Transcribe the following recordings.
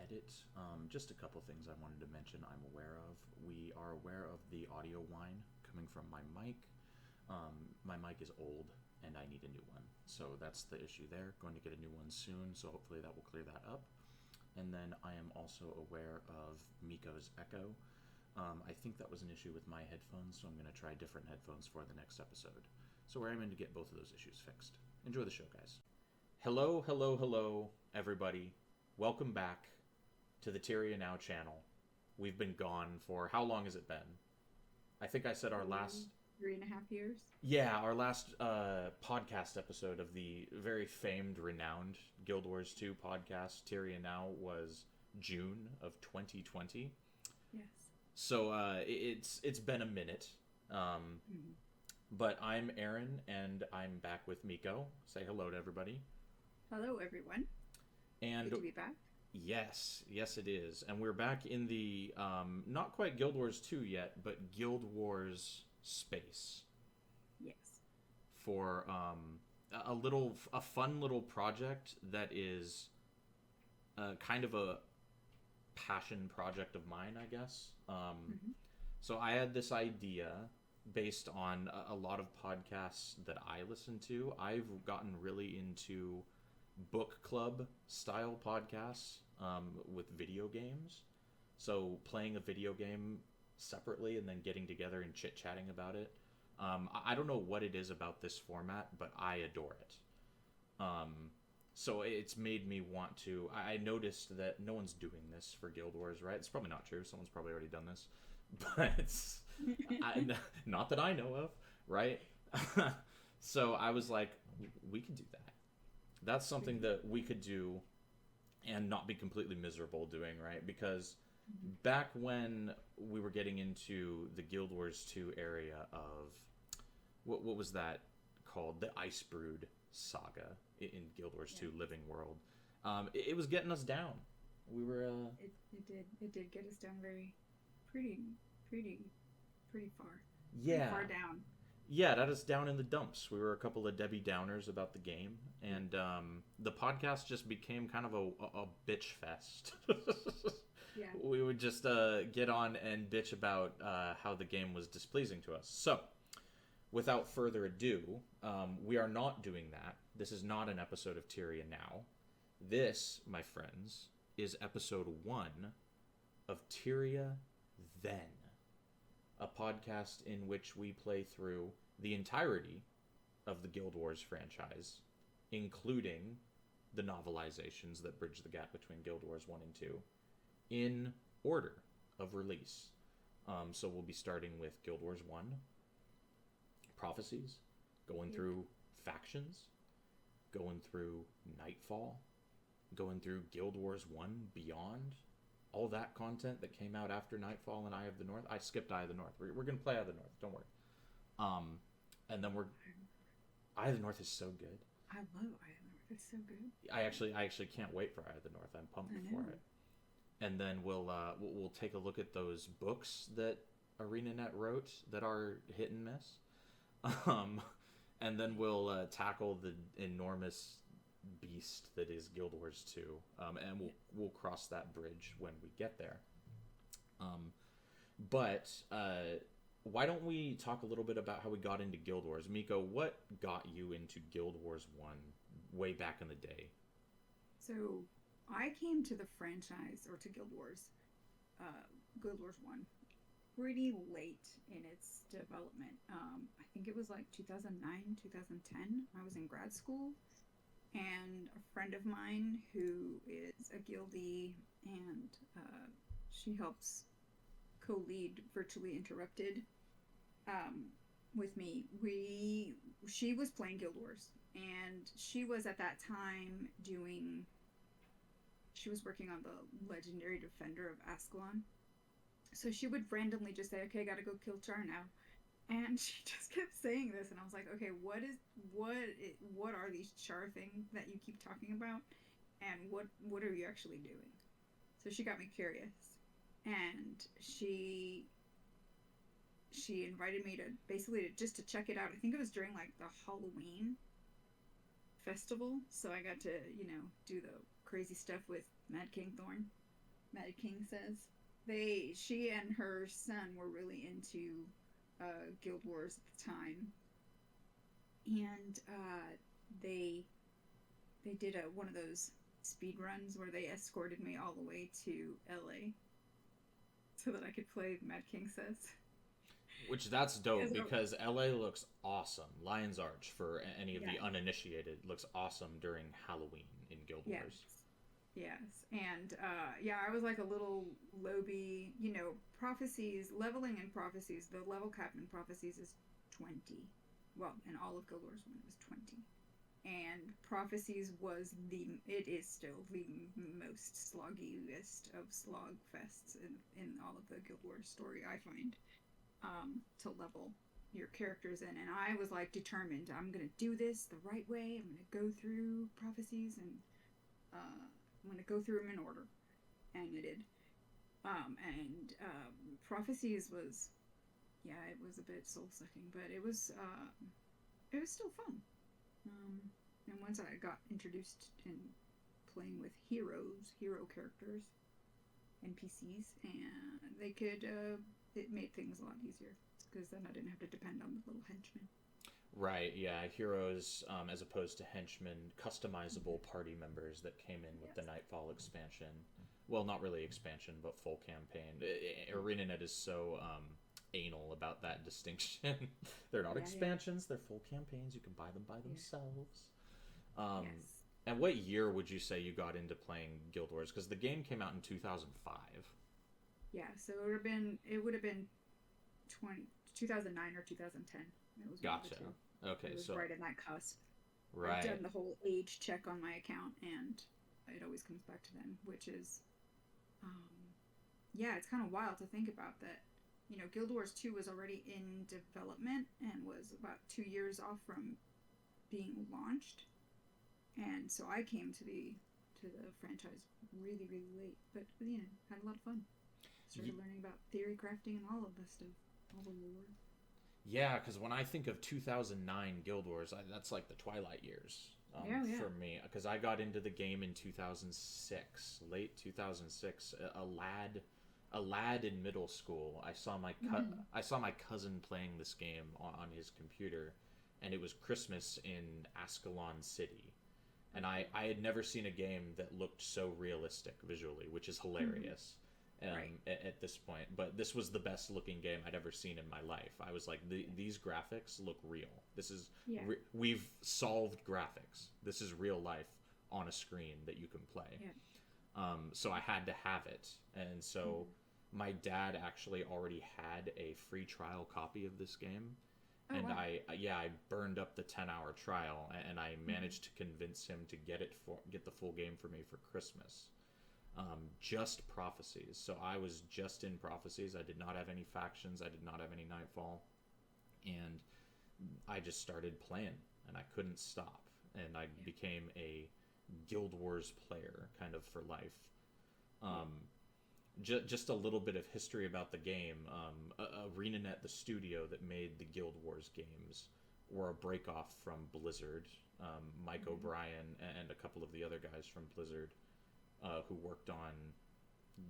edit. Just a couple things I wanted to mention I'm aware of. We are aware of the audio whine coming from my mic. My mic is old and I need a new one. So that's the issue there. Going to get a new one soon, so hopefully that will clear that up. And then I am also aware of Miko's echo. I think that was an issue with my headphones, so I'm going to try different headphones for the next episode. So we're aiming to get both of those issues fixed. Enjoy the show, guys. Hello, hello, hello, everybody. Welcome back to the Tyria Now channel. We've been gone for, how long has it been? I think I said our last... 3.5 years? Yeah, our last podcast episode of the very famed, renowned Guild Wars 2 podcast, Tyria Now, was June of 2020. Yes. So it's been a minute. But I'm Aaron, and I'm back with Miko. Say hello to everybody. Hello, everyone. And good to be back. Yes, it is. And we're back in the, not quite Guild Wars 2 yet, but Guild Wars space. Yes. For a fun little project that is kind of a passion project of mine, I guess. So I had this idea based on a lot of podcasts that I listen to. I've gotten really into book club style podcasts with video games. So playing a video game separately and then getting together and chit-chatting about it. I don't know what it is about this format, but I adore it. So it's made me want to... I noticed that no one's doing this for Guild Wars, right? It's probably not true. Someone's probably already done this. But not that I know of, right? So I was like, we could do that. That's something that we could do and not be completely miserable doing, right? Because back when we were getting into the Guild Wars 2 area of... What was that called? The Icebrood saga in Guild Wars 2 Living World. It was getting us down. We were... It did get us down pretty far. Yeah. Pretty far down. Yeah, that is down in the dumps. We were a couple of Debbie Downers about the game, and the podcast just became kind of a bitch fest. Yeah. We would just get on and bitch about how the game was displeasing to us. So, without further ado, we are not doing that. This is not an episode of Tyria Now. This, my friends, is episode 1 of Tyria Then, a podcast in which we play through the entirety of the Guild Wars franchise, including the novelizations that bridge the gap between Guild Wars 1 and 2, in order of release. So we'll be starting with Guild Wars 1, Prophecies, going through Factions, going through Nightfall, going through Guild Wars 1 Beyond, all that content that came out after Nightfall and Eye of the North. I skipped Eye of the North. We're going to play Eye of the North. Don't worry. And then Eye of the North is so good. I love Eye of the North. It's so good. I actually can't wait for Eye of the North. I'm pumped for it. And then we'll take a look at those books that ArenaNet wrote that are hit and miss. And then we'll tackle the enormous beast that is Guild Wars 2, and we'll cross that bridge when we get there. But why don't we talk a little bit about how we got into Guild Wars? Miko, what got you into Guild Wars 1 way back in the day? So I came to the franchise, or to Guild Wars 1, pretty late in its development. I think it was like 2009, 2010. I was in grad school. And a friend of mine who is a guildie, and she helps co-lead Virtually Interrupted with me. She was playing Guild Wars, and she was at that time she was working on the Legendary Defender of Ascalon. So she would randomly just say, okay, gotta go kill Char now. And she just kept saying this, and I was like, okay, what are these Char things that you keep talking about, and what are you actually doing? So she got me curious, and she invited me to basically just to check it out. I think it was during like the Halloween festival, so I got to do the crazy stuff with Mad King Thorn. Mad King says. She and her son were really into Guild Wars at the time, and they did one of those speed runs where they escorted me all the way to LA so that I could play Mad King Says. Which that's dope because LA looks awesome. Lion's Arch, for any of the uninitiated, looks awesome during Halloween in Guild Wars. Yes. And I was like a little lowbie, prophecies, leveling in prophecies, the level cap in prophecies is 20. Well, in all of Guild Wars 1 it was 20. And prophecies it is still the most sloggiest of slog fests in all of the Guild Wars story, I find, to level your characters in. And I was like determined, I'm going to do this the right way. I'm going to go through prophecies and I'm going to go through them in order. And I did. Prophecies was, it was a bit soul-sucking, but it was still fun. And once I got introduced in playing with hero characters, NPCs, and they could, it made things a lot easier because then I didn't have to depend on the little henchmen. Right, yeah, heroes as opposed to henchmen, customizable party members that came in with the Nightfall expansion. Well, not really expansion, but full campaign. ArenaNet is so anal about that distinction. They're not expansions, they're full campaigns. You can buy them by themselves. And what year would you say you got into playing Guild Wars? Because the game came out in 2005. Yeah, so it would have been 2009 or 2010. It was gotcha. Okay, it was so right in that cusp. Right. I've done the whole age check on my account, and it always comes back to then, which is, it's kind of wild to think about that. Guild Wars 2 was already in development and was about 2 years off from being launched. And so I came to the franchise really, really late, but had a lot of fun. Started learning about theory crafting and all of this stuff, all the lore. Yeah, because when I think of 2009 Guild Wars, that's like the Twilight years for me. Because I got into the game in 2006, late 2006. A lad in middle school. I saw my cousin playing this game on his computer, and it was Christmas in Ascalon City. And I had never seen a game that looked so realistic visually, which is hilarious at this point. But this was the best looking game I'd ever seen in my life. I was like, these graphics look real. This is we've solved graphics. This is real life on a screen that you can play. Yeah. So I had to have it. And so my dad actually already had a free trial copy of this game. And wow. I burned up the 10-hour trial, and I managed to convince him to get the full game for me for Christmas. Just Prophecies. So I was just in Prophecies. I did not have any factions. I did not have any Nightfall. And I just started playing, and I couldn't stop. And I became a Guild Wars player kind of for life. Just a little bit of history about the game. ArenaNet, the studio that made the Guild Wars games, were a break-off from Blizzard. Mike O'Brien and a couple of the other guys from Blizzard who worked on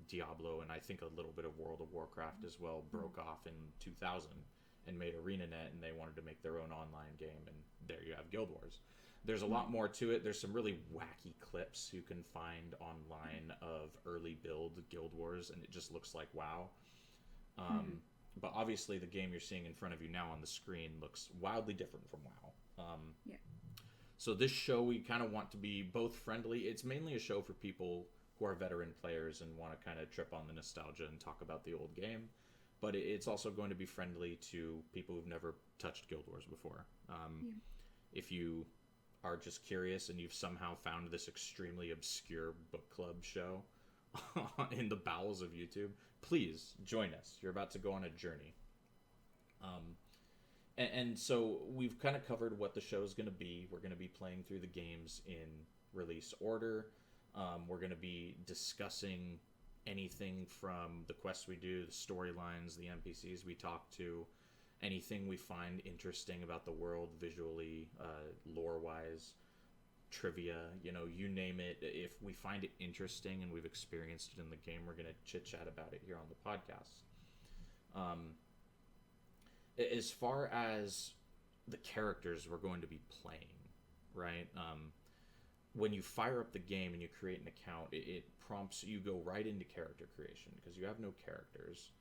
Diablo and I think a little bit of World of Warcraft as well, broke off in 2000 and made ArenaNet, and they wanted to make their own online game, and there you have Guild Wars. There's a lot more to it. There's some really wacky clips you can find online of early build Guild Wars, and it just looks like WoW. But obviously the game you're seeing in front of you now on the screen looks wildly different from WoW. So this show, we kind of want to be both friendly. It's mainly a show for people who are veteran players and want to kind of trip on the nostalgia and talk about the old game. But it's also going to be friendly to people who've never touched Guild Wars before. If you are just curious and you've somehow found this extremely obscure book club show in the bowels of YouTube, please join us. You're about to go on a journey. And so we've kind of covered what the show is going to be. We're going to be playing through the games in release order. We're going to be discussing anything from the quests we do, the storylines, the NPCs we talk to, anything we find interesting about the world visually, lore-wise, trivia, you name it. If we find it interesting and we've experienced it in the game, we're going to chit chat about it here on the podcast. As far as the characters we're going to be playing, right? When you fire up the game and you create an account, it prompts you go right into character creation because you have no characters.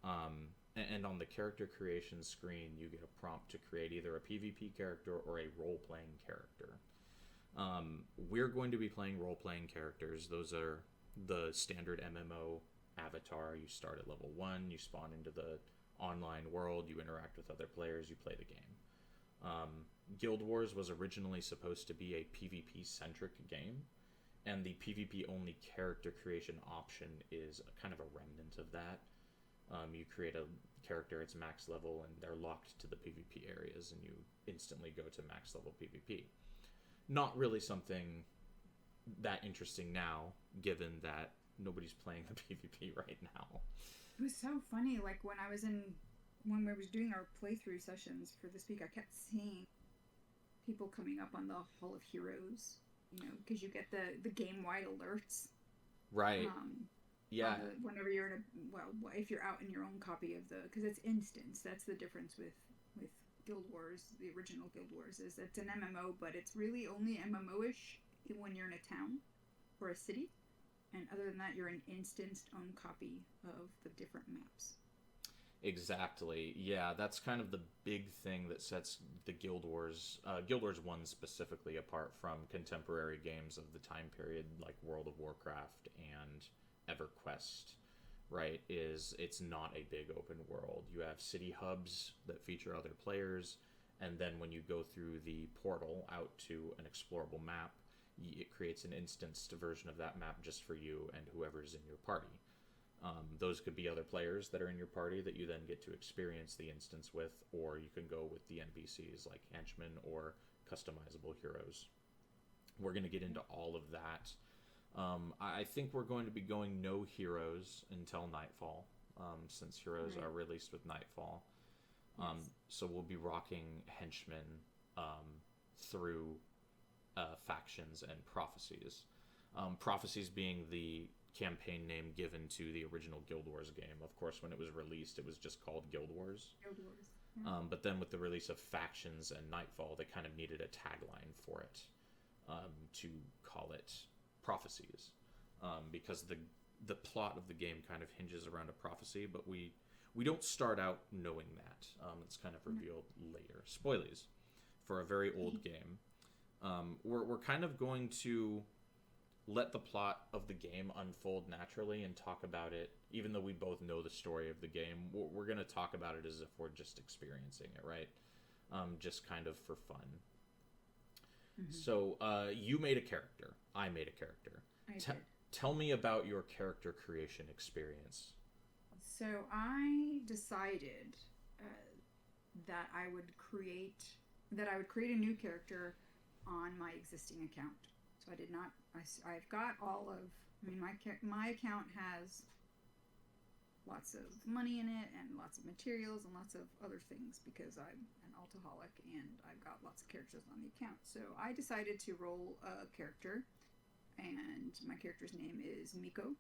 And on the character creation screen, you get a prompt to create either a PvP character or a role-playing character. We're going to be playing role-playing characters. Those are the standard MMO avatar. You start at level 1, you spawn into the online world, you interact with other players, you play the game. Guild Wars was originally supposed to be a PvP-centric game, and the PvP-only character creation option is kind of a remnant of that. You create a character, it's max level, and they're locked to the PvP areas, and you instantly go to max level PvP. Not really something that interesting now, given that nobody's playing the PvP right now. It was so funny, like when we were doing our playthrough sessions for this week, I kept seeing people coming up on the Hall of Heroes, because you get the game-wide alerts. Right. Yeah. Whenever you're if you're out in your own copy of because it's instance. That's the difference with Guild Wars, the original Guild Wars, is it's an MMO, but it's really only MMO-ish when you're in a town or a city. And other than that, you're an instanced own copy of the different maps. Exactly. Yeah, that's kind of the big thing that sets the Guild Wars 1 specifically apart from contemporary games of the time period like World of Warcraft and EverQuest, right? It's not a big open world. You have city hubs that feature other players, and then when you go through the portal out to an explorable map, it creates an instanced version of that map just for you and whoever's in your party. Those could be other players that are in your party that you then get to experience the instance with, or you can go with the NPCs like henchmen or customizable heroes. We're going to get into all of that. I think we're going to be going no heroes until Nightfall, since heroes are released with Nightfall. Yes. So we'll be rocking henchmen through factions and prophecies. Prophecies being the campaign name given to the original Guild Wars game. Of course, when it was released, it was just called Guild Wars. Guild Wars. Yeah. But then with the release of Factions and Nightfall, they kind of needed a tagline for it to call it Prophecies, because the plot of the game kind of hinges around a prophecy, but we don't start out knowing that. It's kind of revealed later. Spoilies for a very old game. We're kind of going to let the plot of the game unfold naturally and talk about it, even though we both know the story of the game. We're going to talk about it as if we're just experiencing it, right? Just kind of for fun. Mm-hmm. So you made a character. I made a character. Tell me about your character creation experience. So I decided that I would create a new character on my existing account. So I did not. I've got all of. I mean, my account has lots of money in it and lots of materials and lots of other things because I'm an alcoholic and I've got lots of characters on the account. So I decided to roll a character, and my character's name is Miko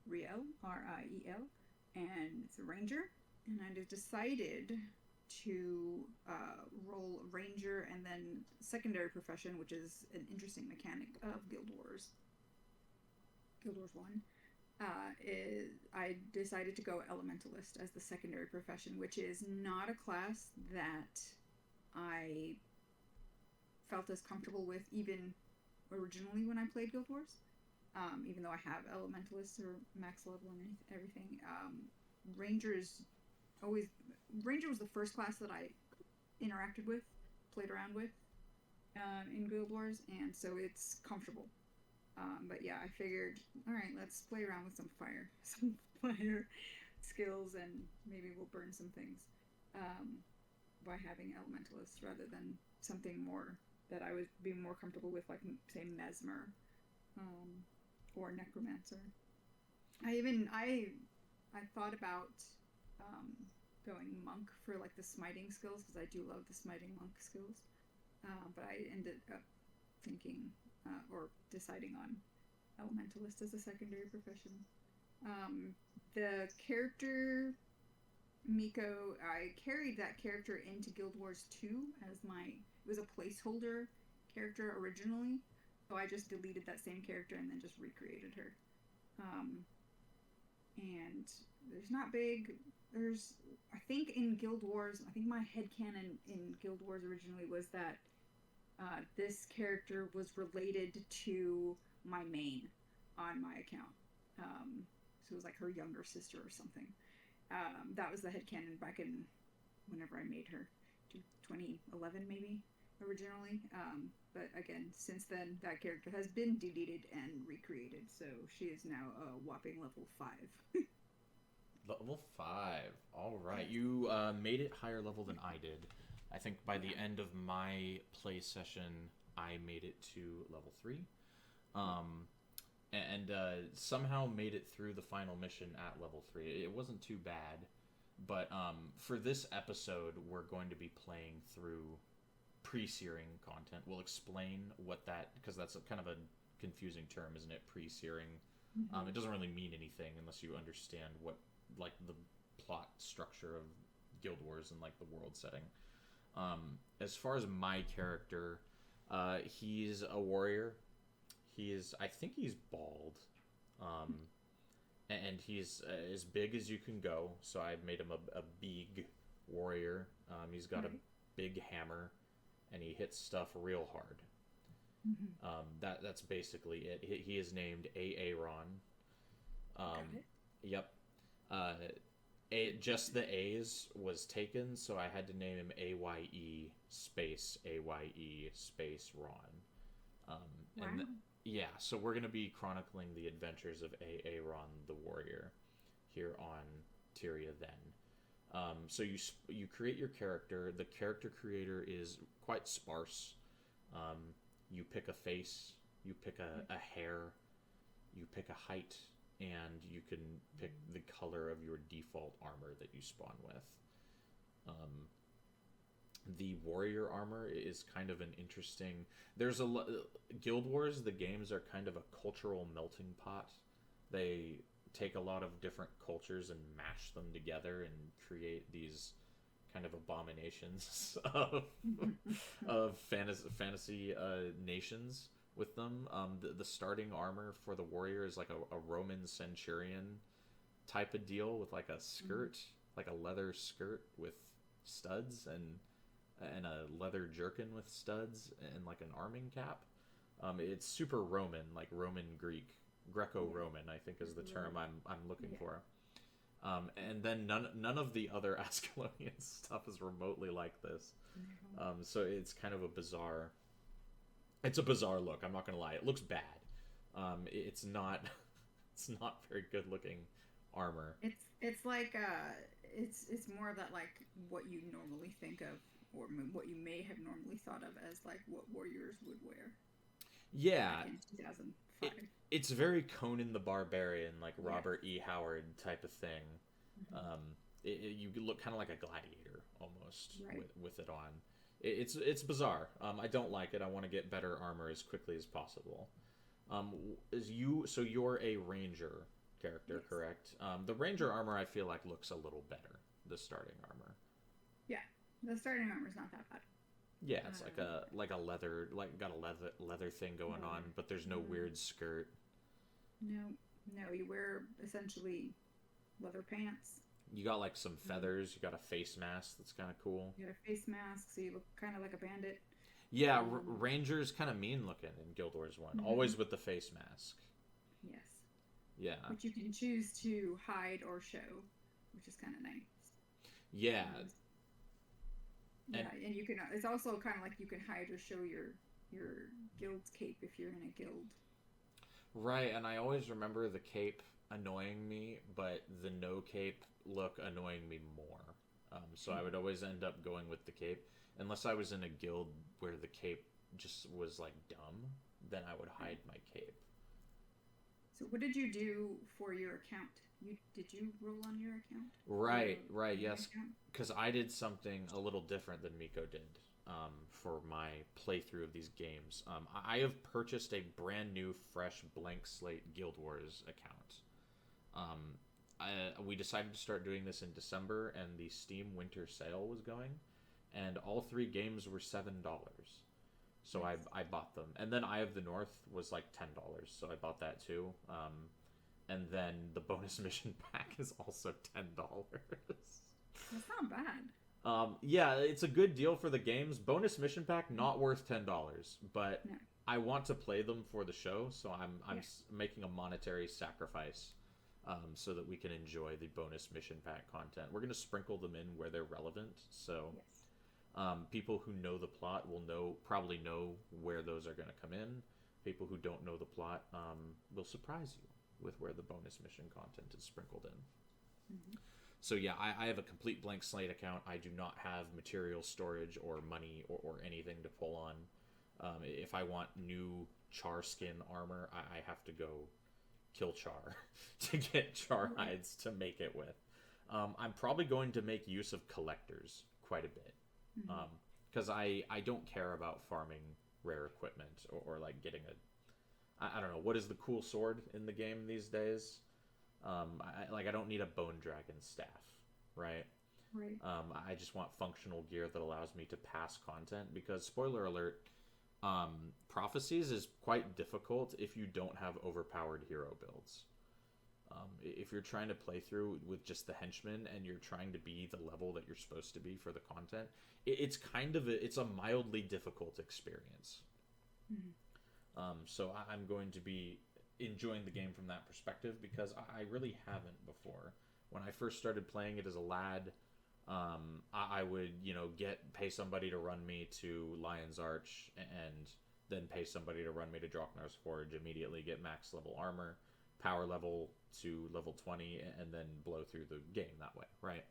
Riel, Riel, and it's a ranger. And I decided to roll a ranger and then secondary profession, which is an interesting mechanic of Guild Wars 1. I decided to go elementalist as the secondary profession, which is not a class that I felt as comfortable with even originally when I played Guild Wars. Even though I have elementalist or max level and everything, Ranger was the first class that I interacted with, played around with in Guild Wars, and so it's comfortable. But yeah, I figured, all right, let's play around with some fire skills, and maybe we'll burn some things by having elementalist rather than something more that I would be more comfortable with, like say mesmer or necromancer. I thought about going monk for like the smiting skills, because I do love the smiting monk skills, but I ended up thinking or deciding on elementalist as a secondary profession. The character Miko, I carried that character into Guild Wars 2 as it was a placeholder character originally, so I just deleted that same character and then just recreated her. And I think in Guild Wars, I think my headcanon in Guild Wars originally was that this character was related to my main on my account. So it was like her younger sister or something. That was the headcanon back in whenever I made her, 2011 maybe, originally. But again, since then, that character has been deleted and recreated, so she is now a whopping level 5. Level 5. All right. You made it higher level than I did. I think by the end of my play session, I made it to level 3. And somehow made it through the final mission at level 3. It wasn't too bad. But for this episode, we're going to be playing through pre-searing content. We'll explain what that... Because that's kind of a confusing term, isn't it? Pre-searing. Mm-hmm. It doesn't really mean anything unless you understand what, like, the plot structure of Guild Wars and, like, the world setting. As far as my character, he's a warrior. I think he's bald. And he's as big as you can go, so I made him a big warrior. He's got a big hammer, and he hits stuff real hard. Mm-hmm. That's basically it. He is named Aaron. Yep. Just the A's was taken, so I had to name him AYE space Ron. Wow. Yeah, so we're going to be chronicling the adventures of Aaron the warrior here on Tyria then. So you create your character. The character creator is quite sparse. You pick a face, you pick a hair, you pick a height, and you can pick the color of your default armor that you spawn with. The warrior armor is kind of an interesting... Guild Wars, the games are kind of a cultural melting pot. They take a lot of different cultures and mash them together and create these kind of abominations of fantasy nations with them. The starting armor for the warrior is like a Roman centurion type of deal with like a skirt, like a leather skirt with studs and a leather jerkin with studs and like an arming cap. It's super Roman, like Roman Greek, Greco-Roman, I think is the term I'm looking for. And then none of the other Ascalonian stuff is remotely like this. So it's kind of a bizarre look. I'm not gonna lie, it looks bad. It's not very good looking armor. It's like it's more of that like what you normally think of, or what you may have normally thought of as like what warriors would wear. Yeah. Like in 2005. It's very Conan the Barbarian, like Robert E. Howard type of thing. You look kind of like a gladiator almost with it on. It's bizarre. I don't like it. I want to get better armor as quickly as possible. So you're a ranger character, correct? The ranger armor I feel like looks a little better. The starting armor. Yeah, the starting armor's not that bad. Yeah, it's like a leather, like got a leather thing going on, but there's no weird skirt. No, you wear essentially leather pants. You got like some feathers. You got a face mask that's kind of cool. You got a face mask, so you look kind of like a bandit. Yeah, Ranger's kind of mean looking in Guild Wars 1, always with the face mask. Yes. Yeah. Which you can choose to hide or show, which is kind of nice. Yeah. And you can. It's also kind of like you can hide or show your guild's cape if you're in a guild. Right, and I always remember the cape annoying me, but the no cape look annoying me more. So I would always end up going with the cape, unless I was in a guild where the cape just was like dumb. Then I would hide my cape. So what did you do for your account? Did you roll on your account? Right, yes. Because I did something a little different than Miko did. for my playthrough of these games. I have purchased a brand new, fresh, blank slate Guild Wars account. We decided to start doing this in December, and the Steam Winter Sale was going, and all 3 games were $7. So nice. I bought them. And then Eye of the North was like $10, so I bought that too. And then the bonus mission pack is also $10. That's not bad. Yeah, it's a good deal for the games. Bonus mission pack, not worth $10, but no. I want to play them for the show, so I'm making a monetary sacrifice so that we can enjoy the bonus mission pack content. We're going to sprinkle them in where they're relevant, so people who know the plot will probably know where those are going to come in. People who don't know the plot will surprise you with where the bonus mission content is sprinkled in. Mm-hmm. So yeah, I have a complete blank slate account. I do not have material storage or money or anything to pull on. If I want new Char skin armor, I have to go kill Char to get Char hides to make it with. I'm probably going to make use of collectors quite a bit. Because I don't care about farming rare equipment or like getting I don't know, what is the cool sword in the game these days? I don't need a bone dragon staff, right? Right. I just want functional gear that allows me to pass content, because spoiler alert, Prophecies is quite difficult if you don't have overpowered hero builds. If you're trying to play through with just the henchmen and you're trying to be the level that you're supposed to be for the content, it's it's a mildly difficult experience. Mm-hmm. So I'm going to be enjoying the game from that perspective, because I really haven't before. When I first started playing it as a lad, I would pay somebody to run me to Lion's Arch, and then pay somebody to run me to Draknar's Forge, immediately get max level armor, power level to level 20, and then blow through the game that way, right?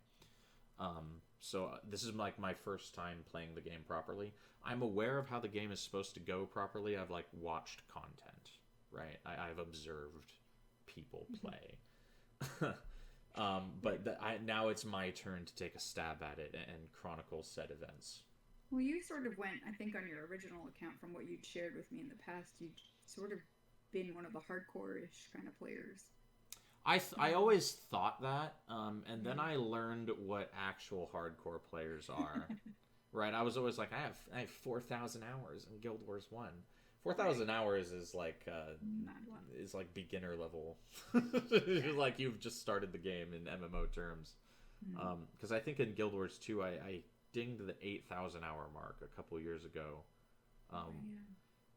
So this is like my first time playing the game properly. I'm aware of how the game is supposed to go properly. I've watched content, right? I've observed people play. But now it's my turn to take a stab at it and chronicle said events. Well, you sort of went, I think, on your original account from what you'd shared with me in the past. You'd sort of been one of the hardcore-ish kind of players. I always thought that, and then I learned what actual hardcore players are. Right? I was always like, I have 4,000 hours in Guild Wars 1. 4,000 hours is like beginner level. Like you've just started the game in MMO terms. Because I think in Guild Wars 2 I dinged the 8,000 hour mark a couple years ago.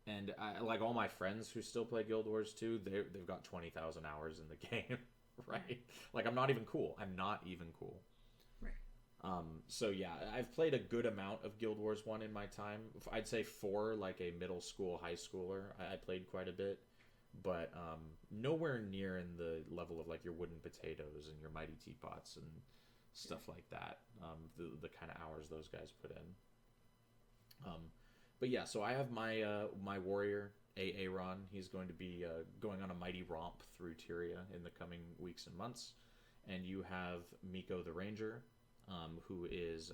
And like all my friends who still play Guild Wars 2, they've got 20,000 hours in the game, right? Like I'm not even cool. Right. So yeah, I've played a good amount of Guild Wars 1 in my time. I'd say 4, like a middle school, high schooler. I played quite a bit, but nowhere near in the level of like your wooden potatoes and your mighty teapots and stuff like that. The kind of hours those guys put in. But yeah, so I have my my warrior, Aaron. He's going to be going on a mighty romp through Tyria in the coming weeks and months. And you have Miko the ranger, who is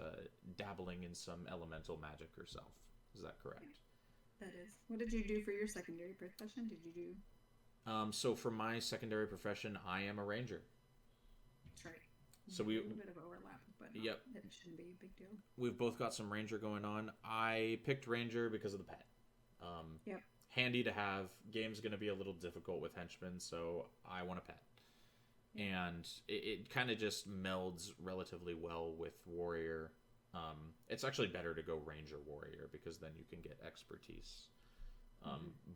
dabbling in some elemental magic herself. Is that correct? Yeah, that is. What did you do for your secondary profession? Did you do? So for my secondary profession, I am a ranger. That's right. So a little bit of overlap, but it shouldn't be a big deal. We've both got some ranger going on. I picked ranger because of the pet. Handy to have. Game's going to be a little difficult with henchmen, so I want a pet. And it kind of just melds relatively well with warrior. It's actually better to go ranger warrior, because then you can get expertise.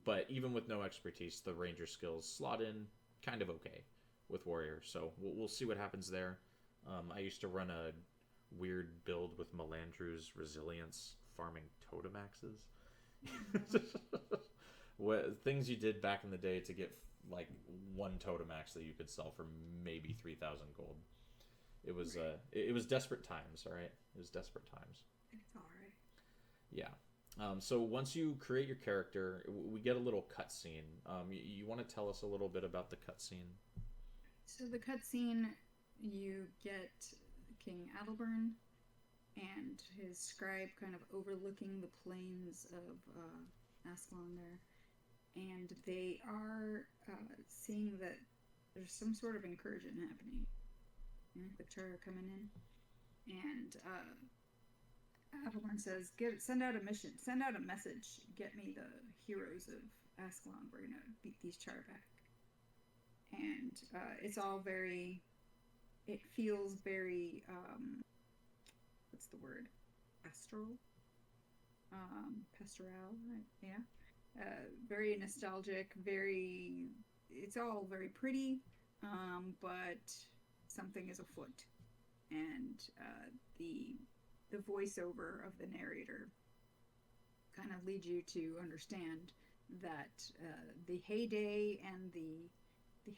But even with no expertise, the ranger skills slot in kind of okay with warrior. So we'll see what happens there. I used to run a weird build with Melandru's resilience, farming totemaxes. What things you did back in the day to get like one totemax that you could sell for maybe 3,000 gold. It was it was desperate times, all right? It was desperate times. It's all right. Yeah. So once you create your character, we get a little cutscene. You want to tell us a little bit about the cutscene? So the cutscene, you get King Adalbern, and his scribe kind of overlooking the plains of Ascalon there. And they are seeing that there's some sort of incursion happening. Yeah, the Tyria coming in. And Avalon says, send out a mission, send out a message, get me the heroes of Ascalon. We're going to beat these Tyria back. And it's all very, it feels very, what's the word? Pastoral? Pastoral, yeah. Very nostalgic, it's all very pretty, but something is afoot. And the voiceover of the narrator kind of leads you to understand that the heyday and the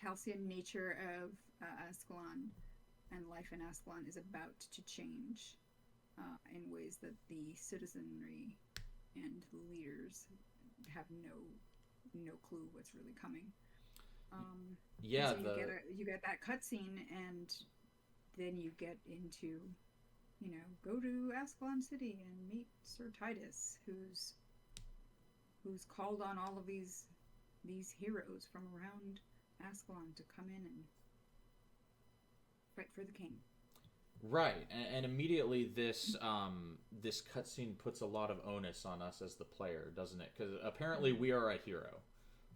halcyon nature of Ascalon and life in Ascalon is about to change in ways that the citizenry and the leaders have no clue what's really coming. Yeah, so you get that cutscene, and then you get into, go to Ascalon City and meet Sir Titus, who's called on all of these heroes from around Ascalon to come in and fight for the king. Right, and immediately this cutscene puts a lot of onus on us as the player, doesn't it? Because apparently we are a hero.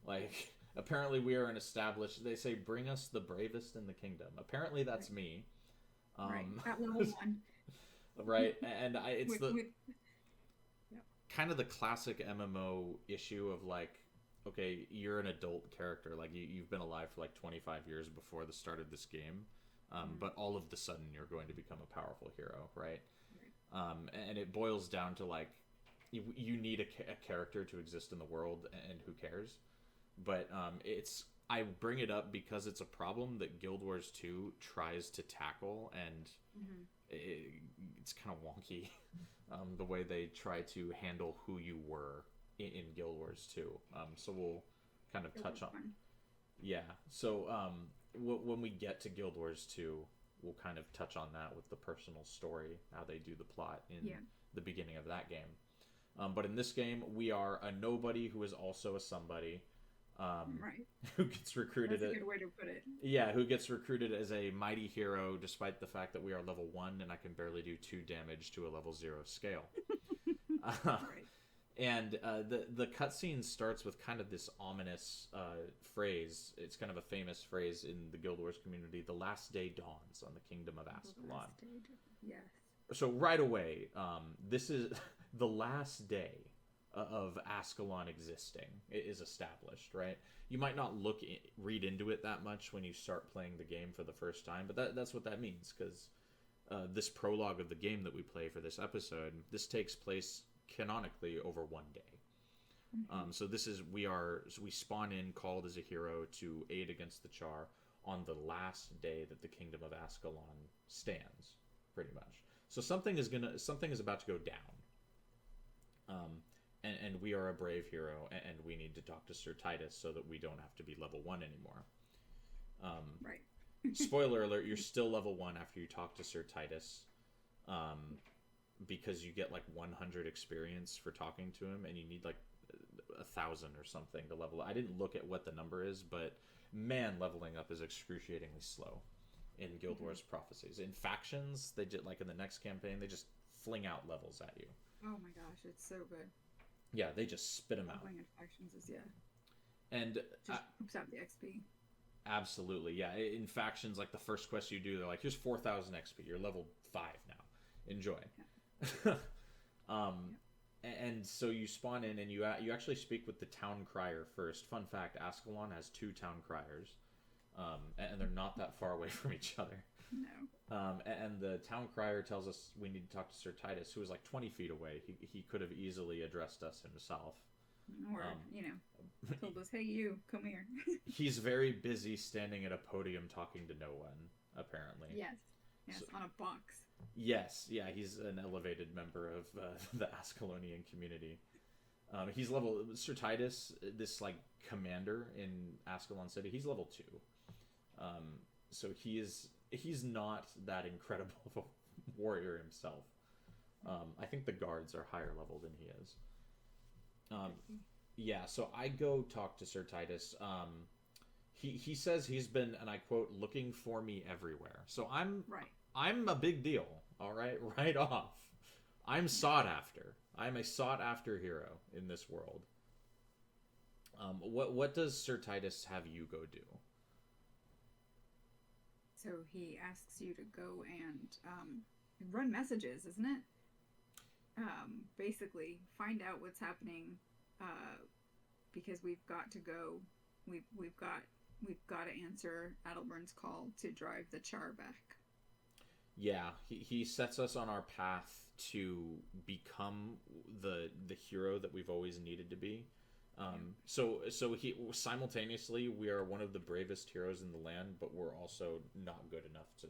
Like, apparently we are an established... They say, bring us the bravest in the kingdom. Apparently that's right. Me. Right, at level 1. Right, and it's kind of the classic MMO issue of, like, okay, you're an adult character. Like, you've been alive for, like, 25 years before the start of this game. But all of the sudden you're going to become a powerful hero, right? And it boils down to, like, you need a character to exist in the world, and who cares? But I bring it up because it's a problem that Guild Wars 2 tries to tackle, and it's kind of wonky, the way they try to handle who you were in Guild Wars 2. So we'll kind of touch on... Yeah, so... when we get to Guild Wars 2, we'll kind of touch on that with the personal story, how they do the plot in the beginning of that game. But in this game, we are a nobody who is also a somebody. Right. Who gets recruited... That's a good way to put it. Yeah, who gets recruited as a mighty hero, despite the fact that we are level 1 and I can barely do 2 damage to a level 0 scale. Right. And the cutscene starts with kind of this ominous phrase. It's kind of a famous phrase in the Guild Wars community. The last day dawns on the kingdom of Ascalon. Yes. So right away, this is the last day of Ascalon existing. It is established, right? You might not read into it that much when you start playing the game for the first time, but that's what that means, because this prologue of the game that we play for this episode, this takes place canonically over 1 day. So we spawn in called as a hero to aid against the Char on the last day that the kingdom of Ascalon stands, pretty much. So something is about to go down. And we are a brave hero, and we need to talk to Sir Titus so that we don't have to be level 1 anymore. Right. Spoiler alert, you're still level 1 after you talk to Sir Titus. Because you get like 100 experience for talking to him, and you need like 1,000 or something to level up. I didn't look at what the number is, but man, leveling up is excruciatingly slow in Guild Wars Prophecies. In factions, they did, like in the next campaign, they just fling out levels at you. Oh my gosh, it's so good. Yeah, they just spit them out. Leveling in factions is, And just hoops out the XP. Absolutely, yeah. In factions, like the first quest you do, they're like, here's 4,000 XP. You're level 5 now. Enjoy. Yeah. And so you spawn in, and you actually speak with the town crier first. Fun fact, Ascalon has 2 town criers, and they're not that far away from each other. No. And the town crier tells us we need to talk to Sir Titus, who is like 20 feet away. He could have easily addressed us himself. Or, told us, hey, you, come here. He's very busy standing at a podium talking to no one, apparently. Yes, so, on a box. Yes, yeah, he's an elevated member of the Ascalonian community. He's Sir Titus, this like commander in Ascalon City. He's level 2, so he's not that incredible of a warrior himself. I think the guards are higher level than he is. Yeah, so I go talk to Sir Titus. He says he's been, and I quote, looking for me everywhere. So I'm a big deal. All right, right off. I'm sought after. I'm a sought after hero in this world. What does Sir Titus have you go do? So he asks you to go and run messages, isn't it? Basically, find out what's happening, because we've got to go. We've got to answer Adelbern's call to drive the Char back. Yeah, he sets us on our path to become the hero that we've always needed to be. So he simultaneously, we are one of the bravest heroes in the land, but we're also not good enough to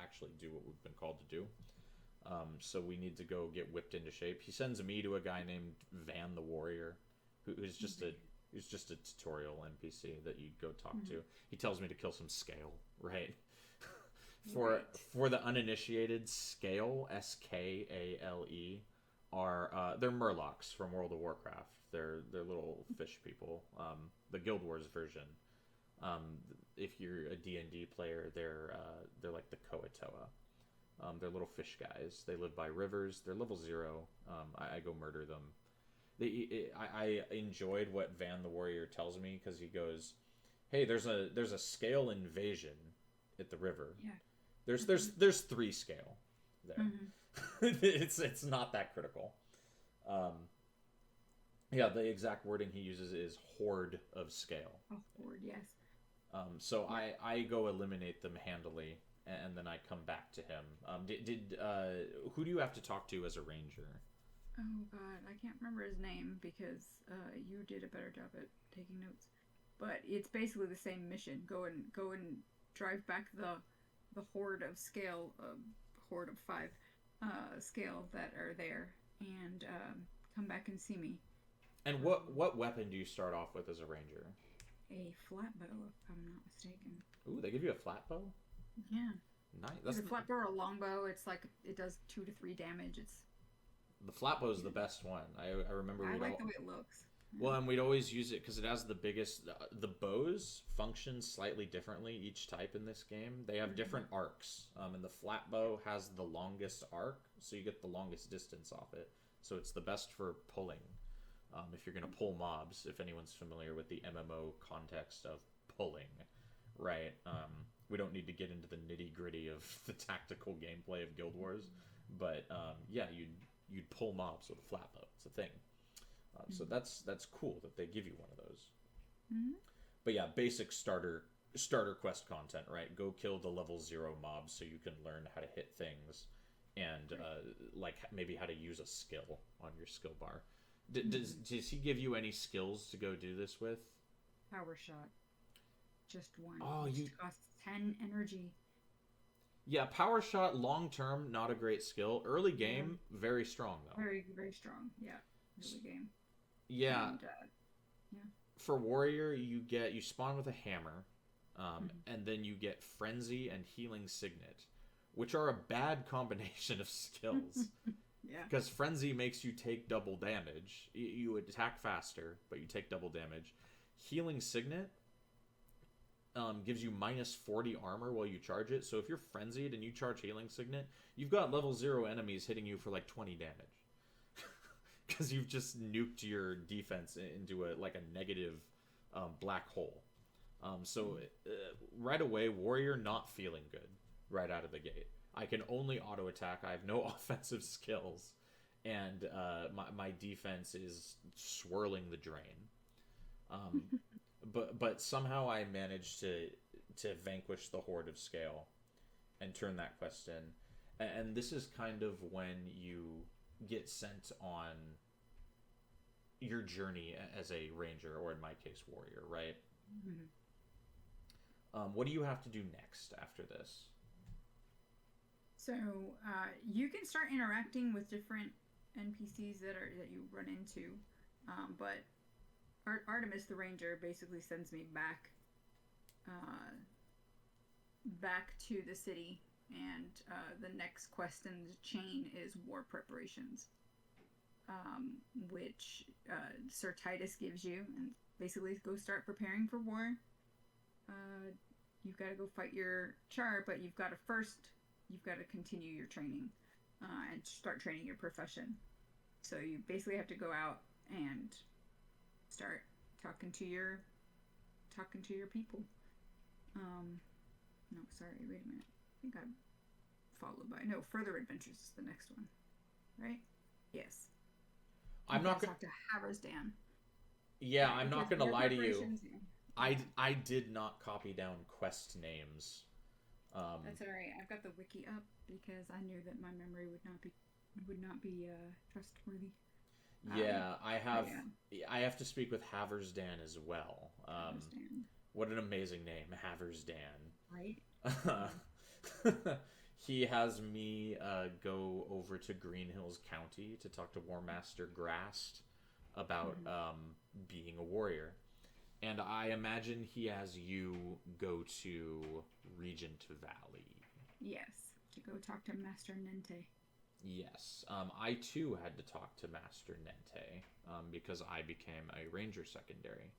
actually do what we've been called to do. So we need to go get whipped into shape. He sends me to a guy named Van the Warrior, who's just a tutorial NPC that you go talk to. He tells me to kill some scale, right? For the uninitiated, scale, Skale, are they're murlocs from World of Warcraft. They're little fish people. The Guild Wars version. If you're a D&D player, they're like the Koatoa. They're little fish guys. They live by rivers. They're level 0. I go murder them. I enjoyed what Van the Warrior tells me, because he goes, "Hey, there's a scale invasion at the river. Yeah. There's 3 scale there. It's not that critical." Yeah, the exact wording he uses is horde of scale. Oh, horde, yes. So I go eliminate them handily, and then I come back to him. Who do you have to talk to as a ranger? Oh God, I can't remember his name because you did a better job at taking notes. But it's basically the same mission. Go and drive back the horde of scale, horde of 5 scale that are there, and come back and see me. And what weapon do you start off with as a ranger? A flat bow, if I'm not mistaken. Ooh, they give you a flat bow? Yeah. Nice. That's a flat bow or a long bow. It's like it does 2 to 3 damage. The flat bow is the best one. I remember. I like the way it looks. Well, and we'd always use it because it has the biggest. The bows function slightly differently each type in this game. They have different arcs, and the flat bow has the longest arc, so you get the longest distance off it. So it's the best for pulling. If you're going to pull mobs, if anyone's familiar with the MMO context of pulling, right? We don't need to get into the nitty gritty of the tactical gameplay of Guild Wars, but yeah, you'd pull mobs with a flat bow. It's a thing. So that's cool that they give you one of those. But yeah, basic starter quest content, right? Go kill the level 0 mobs so you can learn how to hit things, and like maybe how to use a skill on your skill bar. Does he give you any skills to go do this with? Power shot. Just one. Oh, Which costs 10 energy. Yeah, power shot long term, not a great skill. Early game, very strong though. Very, very strong. Yeah. Early game. Yeah. And, For warrior, you spawn with a hammer, and then you get frenzy and healing signet, which are a bad combination of skills. Yeah. Because frenzy makes you take double damage. You attack faster, but you take double damage. Healing signet gives you minus 40 armor while you charge it. So if you're frenzied and you charge healing signet, you've got level 0 enemies hitting you for like 20 damage. Because you've just nuked your defense into a negative black hole. So right away, warrior not feeling good right out of the gate. I can only auto attack. I have no offensive skills, and my defense is swirling the drain. But somehow I managed to vanquish the horde of scale and turn that quest in. And this is kind of when you get sent on your journey as a ranger, or in my case, warrior, right? What do you have to do next after this? So you can start interacting with different NPCs that you run into, but Artemis the Ranger basically sends me back to the city and the next quest in the chain is war preparations, which Sir Titus gives you, and basically go start preparing for war. You've got to go fight your char, but you've got to continue your training and start training your profession. So you basically have to go out and start talking to your people. No, sorry, wait a minute. I think I'm followed by Further Adventures is the next one, right? Yes. I'm not gonna talk to Haversdan. Yeah, I'm not gonna lie to you. Yeah. I did not copy down quest names. That's alright. I've got the wiki up because I knew that my memory would not be trustworthy. Yeah, I have to speak with Haversdan as well. Haversdan. What an amazing name, Haversdan. Right? He has me go over to Green Hills County to talk to War Master Grast about being a warrior. And I imagine he has you go to Regent Valley. Yes, to go talk to Master Nente. Yes. I too had to talk to Master Nente because I became a ranger secondary.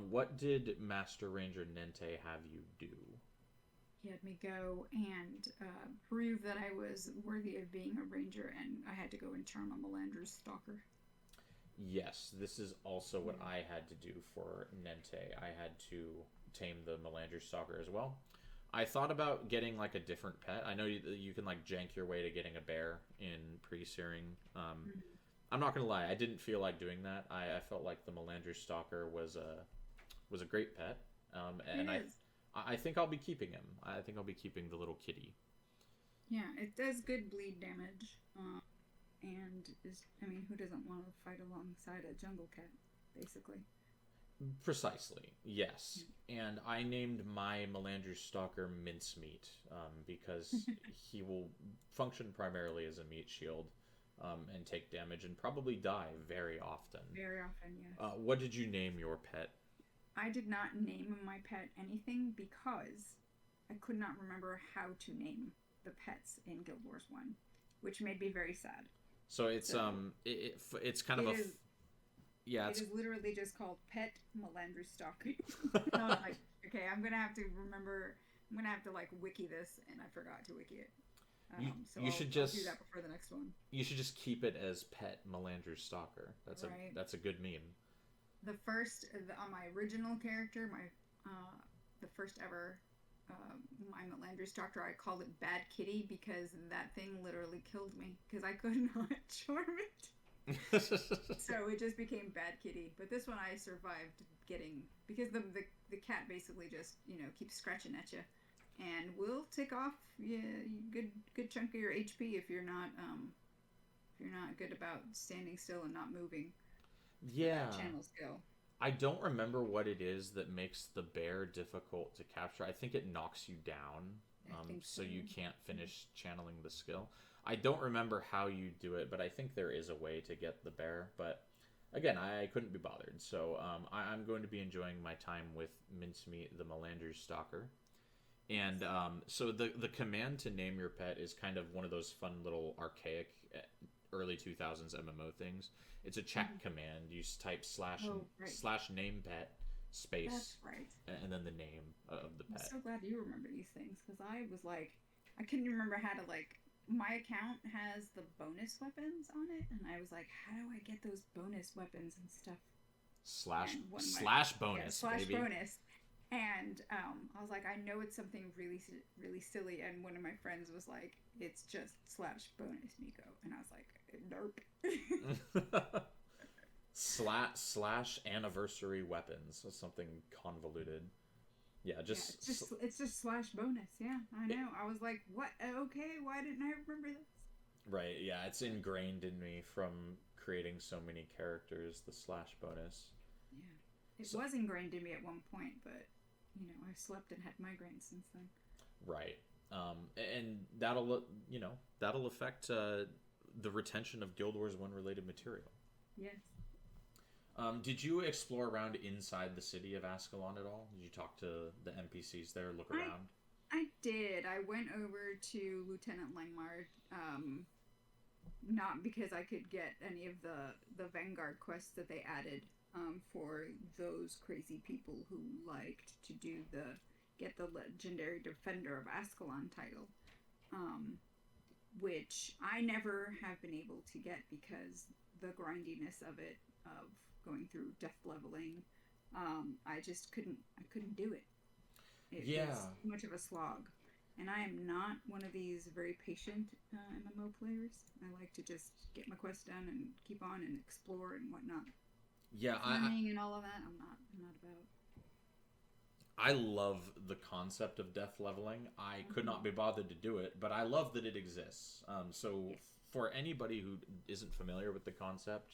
What did Master Ranger Nente have you do? He had me go and prove that I was worthy of being a ranger, and I had to go and charm a Melander's stalker. Yes, this is also what I had to do for Nente. I had to tame the Melander's stalker as well. I thought about getting like a different pet. I know you can like jank your way to getting a bear in pre-searing. I'm not gonna lie, I didn't feel like doing that. I felt like the Melander's stalker was a great pet, and I think I'll be keeping him. I think I'll be keeping the little kitty. Yeah, it does good bleed damage, and who doesn't want to fight alongside a jungle cat, basically? Precisely, yes. And I named my Melander's stalker Mincemeat because he will function primarily as a meat shield and take damage and probably die very often. Very often, yes. What did you name your pet? I did not name my pet anything because I could not remember how to name the pets in Guild Wars 1, which made me very sad. So it's it's kind of it is literally just called Pet Melander's Stalker. And I was like, okay, I'm gonna have to like wiki this, and I forgot to wiki it. I'll do that before the next one. You should just keep it as Pet Melander's Stalker. That's a good meme. On my original character, the first ever my Melander's Stalker, I called it Bad Kitty because that thing literally killed me because I could not charm it. So it just became Bad Kitty. But this one I survived getting because the cat basically just keeps scratching at you and will tick off good chunk of your HP if you're not good about standing still and not moving. Yeah. Channel skill. I don't remember what it is that makes the bear difficult to capture. I think it knocks you down, so you can't finish channeling the skill. I don't remember how you do it, but I think there is a way to get the bear. But again, I couldn't be bothered, so I'm going to be enjoying my time with Mincemeat, the Melander's stalker. And so the command to name your pet is kind of one of those fun little archaic early 2000s MMO things. It's a chat command. You type slash name pet space. That's right. And then the name of the pet. I'm so glad you remember these things because I was like, I couldn't remember how to my account has the bonus weapons on it, and I was like, how do I get those bonus weapons and stuff? Slash bonus, yeah, slash baby. Bonus. And I was like, I know it's something really, really silly. And one of my friends was like, it's just slash bonus, Miko. And I was like, nope. slash anniversary weapons. Something convoluted. Yeah, it's just slash bonus. Yeah, I know. I was like, what? Okay, why didn't I remember this? Right, yeah, it's ingrained in me from creating so many characters, the slash bonus. Yeah. It was ingrained in me at one point, but I've slept and had migraines since then. Right. And that'll affect the retention of Guild Wars 1 related material. Yes. Did you explore around inside the city of Ascalon at all? Did you talk to the NPCs there, look around? I did. I went over to Lieutenant Langmar, not because I could get any of the Vanguard quests that they added, for those crazy people who liked to do get the legendary Defender of Ascalon title, um, which I never have been able to get because the grindiness of it, of going through death leveling, I just couldn't. I couldn't do it. It Yeah. was too much of a slog. And I am not one of these very patient MMO players. I like to just get my quest done and keep on and explore and whatnot. Yeah, Farming and all of that, I'm not about. I love the concept of death leveling. I could not be bothered to do it, but I love that it exists. So Yes. for anybody who isn't familiar with the concept,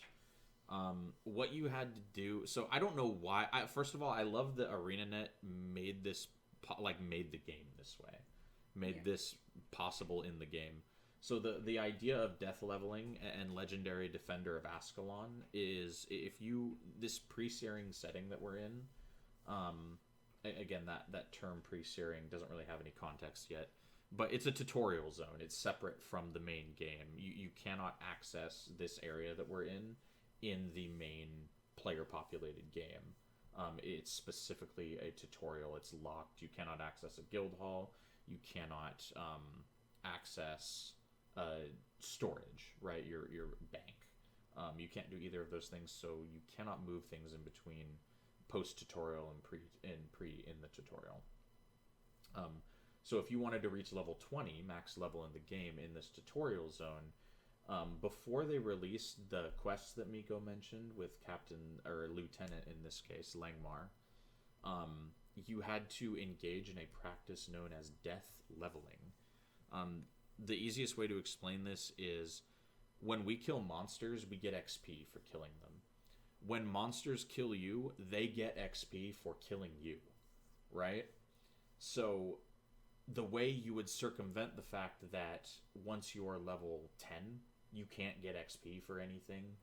what you had to do. So I don't know why. First of all, I love that ArenaNet made this made the game this way, made this possible in the game. So the idea of death leveling and legendary defender of Ascalon is, if you, this pre-searing setting that we're in, again, that term pre-searing doesn't really have any context yet, but it's a tutorial zone. It's separate from the main game. You cannot access this area that we're in the main player populated game. It's specifically a tutorial. It's locked. You cannot access a guild hall. You cannot access storage, right? Your bank. You can't do either of those things, so you cannot move things in between post tutorial and pre in the tutorial. So if you wanted to reach level 20, max level in the game, in this tutorial zone, before they released the quests that Miko mentioned with Captain, or Lieutenant in this case, Langmar, you had to engage in a practice known as death leveling. The easiest way to explain this is, when we kill monsters, we get XP for killing them. When monsters kill you, they get XP for killing you, right? So the way you would circumvent the fact that once you're level 10, you can't get XP for anything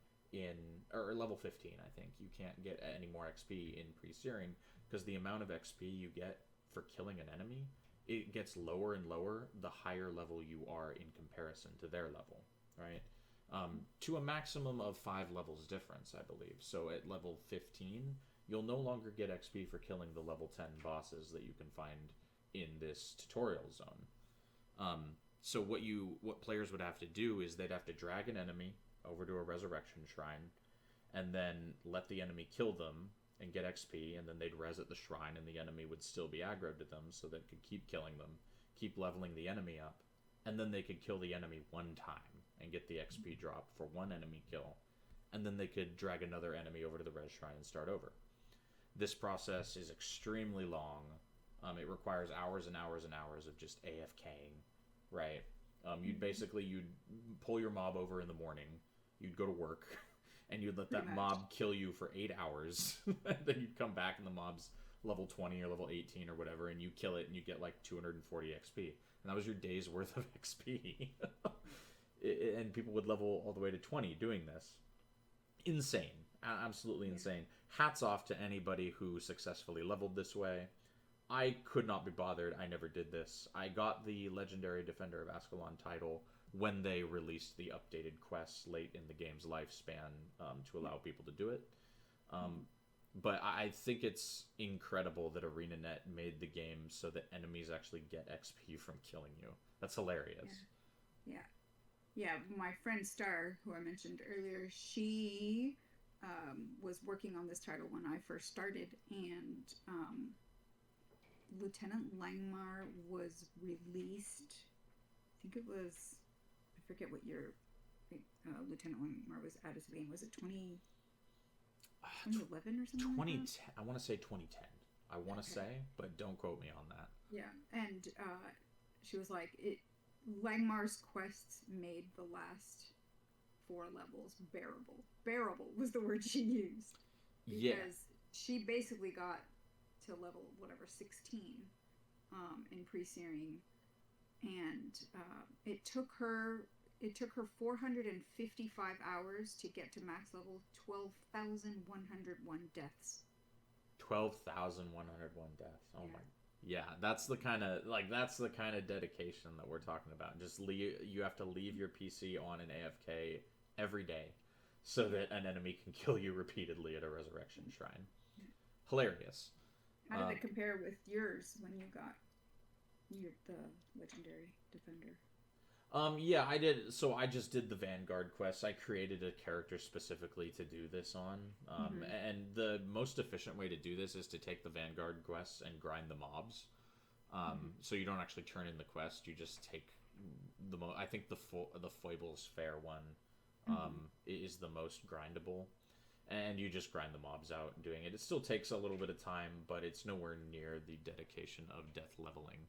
or level 15, I think, you can't get any more XP in pre-searing, because the amount of XP you get for killing an enemy, it gets lower and lower the higher level you are in comparison to their level, right? To a maximum of 5 levels difference, I believe. So at level 15, you'll no longer get XP for killing the level 10 bosses that you can find in this tutorial zone. So what players would have to do is they'd have to drag an enemy over to a resurrection shrine, and then let the enemy kill them and get XP, and then they'd res at the shrine, and the enemy would still be aggroed to them, so they could keep killing them, keep leveling the enemy up, and then they could kill the enemy one time and get the XP drop for one enemy kill, and then they could drag another enemy over to the res shrine and start over. This process is extremely long. It requires hours and hours and hours of just AFKing, right? You'd pull your mob over in the morning, you'd go to work, and you'd let that mob kill you for 8 hours. Then you'd come back and the mob's level 20 or level 18 or whatever, and you kill it and you get like 240 XP. And that was your day's worth of XP. And people would level all the way to 20 doing this. Insane. Absolutely insane. Hats off to anybody who successfully leveled this way. I could not be bothered. I never did this. I got the Legendary Defender of Ascalon title when they released the updated quests late in the game's lifespan, to allow people to do it. But I think it's incredible that ArenaNet made the game so that enemies actually get XP from killing you. That's hilarious. Yeah. My friend Star, who I mentioned earlier, she was working on this title when I first started, and Lieutenant Langmar was released. I think it was, I forget what year Lieutenant Langmar was added to the game. Was it 2011 or something? 2010. Like that? I want to say 2010. I want to say, but don't quote me on that. Yeah, and she was like, Langmar's quests made the last 4 levels bearable. Bearable was the word she used. Because she basically got to level 16 in pre-searing, and it took her 455 hours to get to max level. 12,101 deaths. 12,101 deaths. Oh my Yeah, that's the kind of dedication that we're talking about. Just you have to leave your PC on an AFK every day so that an enemy can kill you repeatedly at a resurrection shrine. Hilarious. How did it compare with yours when you got the legendary defender? Yeah, I did. So I just did the Vanguard quest. I created a character specifically to do this on. And the most efficient way to do this is to take the Vanguard quests and grind the mobs. So you don't actually turn in the quest. You just take I think the Foibles Fair one is the most grindable. And you just grind the mobs out doing it. It still takes a little bit of time, but it's nowhere near the dedication of death leveling.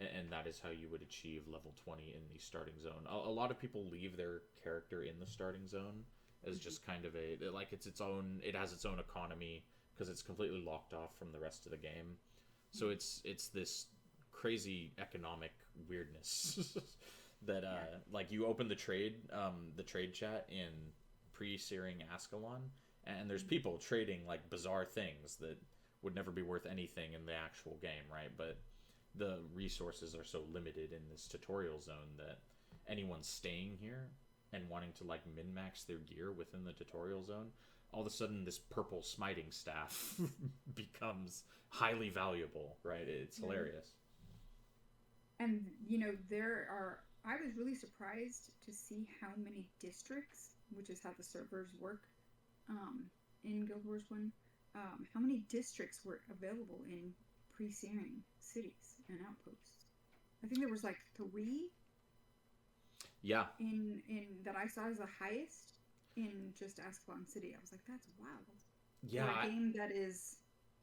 And that is how you would achieve level 20 in the starting zone. A lot of people leave their character in the starting zone as just kind of it has its own economy because it's completely locked off from the rest of the game. So it's this crazy economic weirdness that like you open the trade chat in pre-Searing Ascalon, and there's people trading like bizarre things that would never be worth anything in the actual game, right? But the resources are so limited in this tutorial zone that anyone staying here and wanting to like min-max their gear within the tutorial zone, all of a sudden this purple smiting staff becomes highly valuable, right? It's hilarious. And I was really surprised to see how many districts, which is how the servers work in Guild Wars 1, how many districts were available in pre-Searing cities and outposts. I think there was like 3. Yeah. In that I saw as the highest in just Ascalon City. I was like, that's wild. Yeah. For a game that is,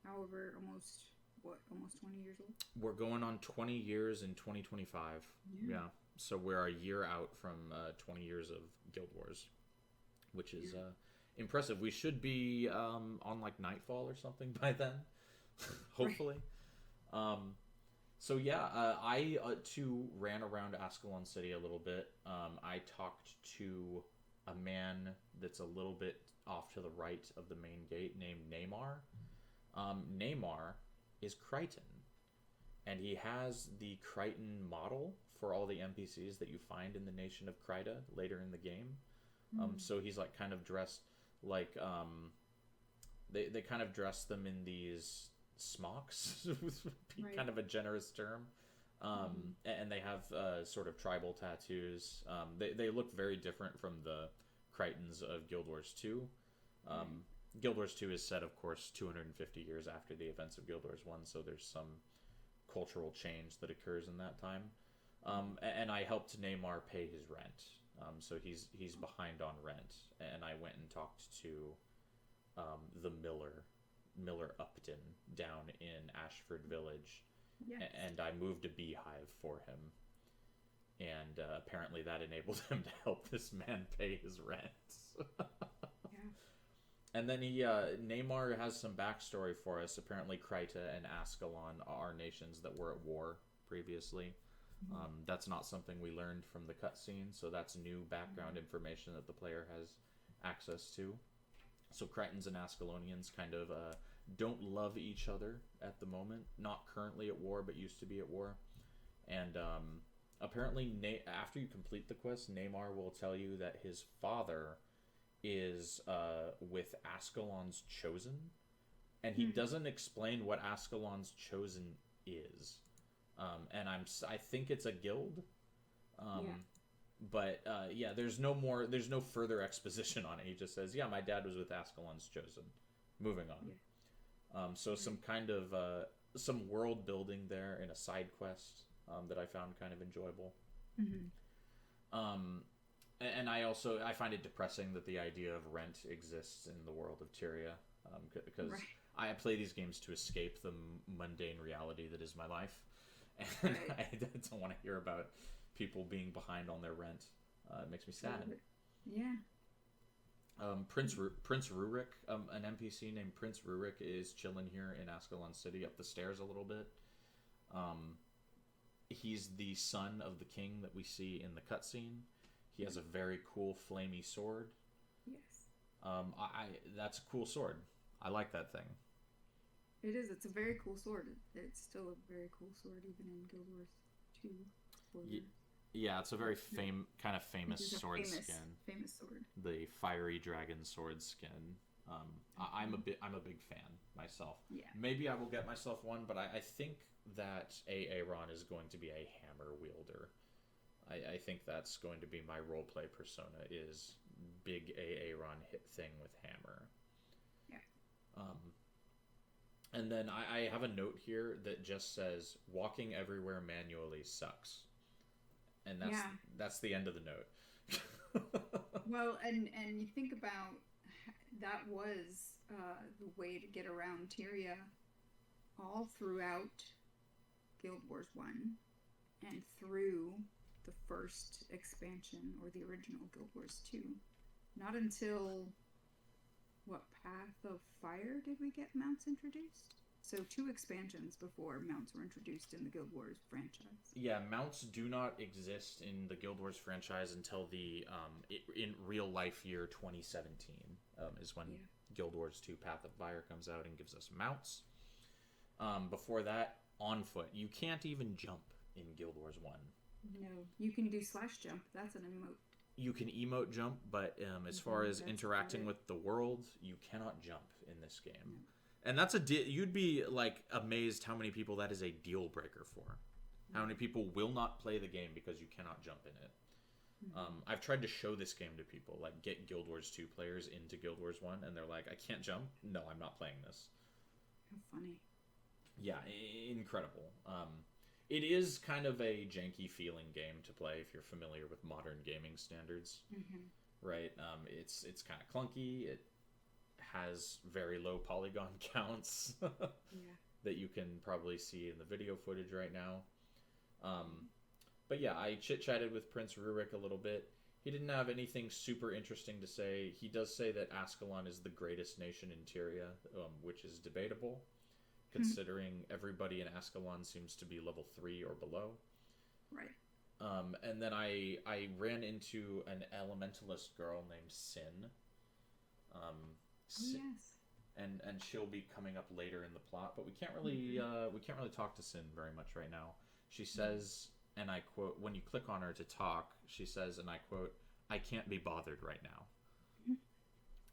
however, almost 20 years old. We're going on 20 years in 2025. Yeah. So we're a year out from 20 years of Guild Wars, which is impressive. We should be on like Nightfall or something by then, hopefully. Right. So yeah, I too ran around Ascalon City a little bit. I talked to a man that's a little bit off to the right of the main gate named Neymar. Neymar is Crichton, and he has the Crichton model for all the NPCs that you find in the nation of Kryta later in the game. So he's like kind of dressed like they kind of dress them in these smocks, right. Kind of a generous term. And they have sort of tribal tattoos. They look very different from the Crichtons of Guild Wars 2. Guild Wars 2 is set, of course, 250 years after the events of Guild Wars 1, so there's some cultural change that occurs in that time. And I helped Neymar pay his rent. So he's behind on rent. And I went and talked to the Miller Upton down in Ashford Village. Yes. And I moved a beehive for him. And apparently that enabled him to help this man pay his rent. And then Neymar has some backstory for us. Apparently Kryta and Ascalon are nations that were at war previously. That's not something we learned from the cutscene, so that's new background information that the player has access to. So Crichtons and Ascalonians kind of don't love each other at the moment. Not currently at war, but used to be at war. And apparently after you complete the quest, Neymar will tell you that his father is with Ascalon's Chosen, and he doesn't explain what Ascalon's Chosen is. And I think it's a guild. But there's no further exposition on it. He just says, yeah, my dad was with Ascalon's Chosen. Moving on. So some kind of some world building there in a side quest that I found kind of enjoyable. And I find it depressing that the idea of rent exists in the world of Tyria, because I play these games to escape the mundane reality that is my life, and I don't want to hear about people being behind on their rent. It makes me sad. Yeah. Prince Rurik, an NPC named Prince Rurik, is chilling here in Ascalon City up the stairs a little bit. He's the son of the king that we see in the cutscene. He has a very cool flamey sword. Yes. That's a cool sword. I like that thing. It is. It's a very cool sword. It's still a very cool sword, even in Guild Wars 2. Yeah, it's a very famous sword famous, skin. Famous sword. The fiery dragon sword skin. I'm a big fan myself. Yeah. Maybe I will get myself one, but I think that Aaron is going to be a hammer wielder. I think that's going to be my roleplay persona, is big Aaron hit thing with hammer. Yeah. And then I have a note here that just says walking everywhere manually sucks. And that's the end of the note. Well, and you think about that was the way to get around Tyria all throughout Guild Wars 1 and through the first expansion or the original Guild Wars 2. Not until Path of Fire did we get mounts introduced? So 2 expansions before mounts were introduced in the Guild Wars franchise. Yeah, mounts do not exist in the Guild Wars franchise until the in real life year 2017 is when Guild Wars 2 Path of Fire comes out and gives us mounts. Before that, on foot. You can't even jump in Guild Wars 1. No, you can do slash jump. That's an emote. You can emote jump, but as far as interacting with the world, you cannot jump in this game. No. And that's you'd be like amazed how many people that is a deal breaker for. How many people will not play the game because you cannot jump in it. I've tried to show this game to people, like get Guild Wars 2 players into Guild Wars 1, and they're like, I can't jump? No, I'm not playing this. How funny. Yeah, incredible. It is kind of a janky feeling game to play if you're familiar with modern gaming standards, right? It's kind of clunky. It has very low polygon counts that you can probably see in the video footage right now. But yeah, I chit-chatted with Prince Rurik a little bit. He didn't have anything super interesting to say. He does say that Ascalon is the greatest nation in Tyria, which is debatable, considering everybody in Ascalon seems to be level 3 or below. Right. And then I ran into an elementalist girl named Sin. Yes. And she'll be coming up later in the plot, but we can't really talk to Sin very much right now. She says, and I quote, when you click on her to talk, she says, and I quote, "I can't be bothered right now."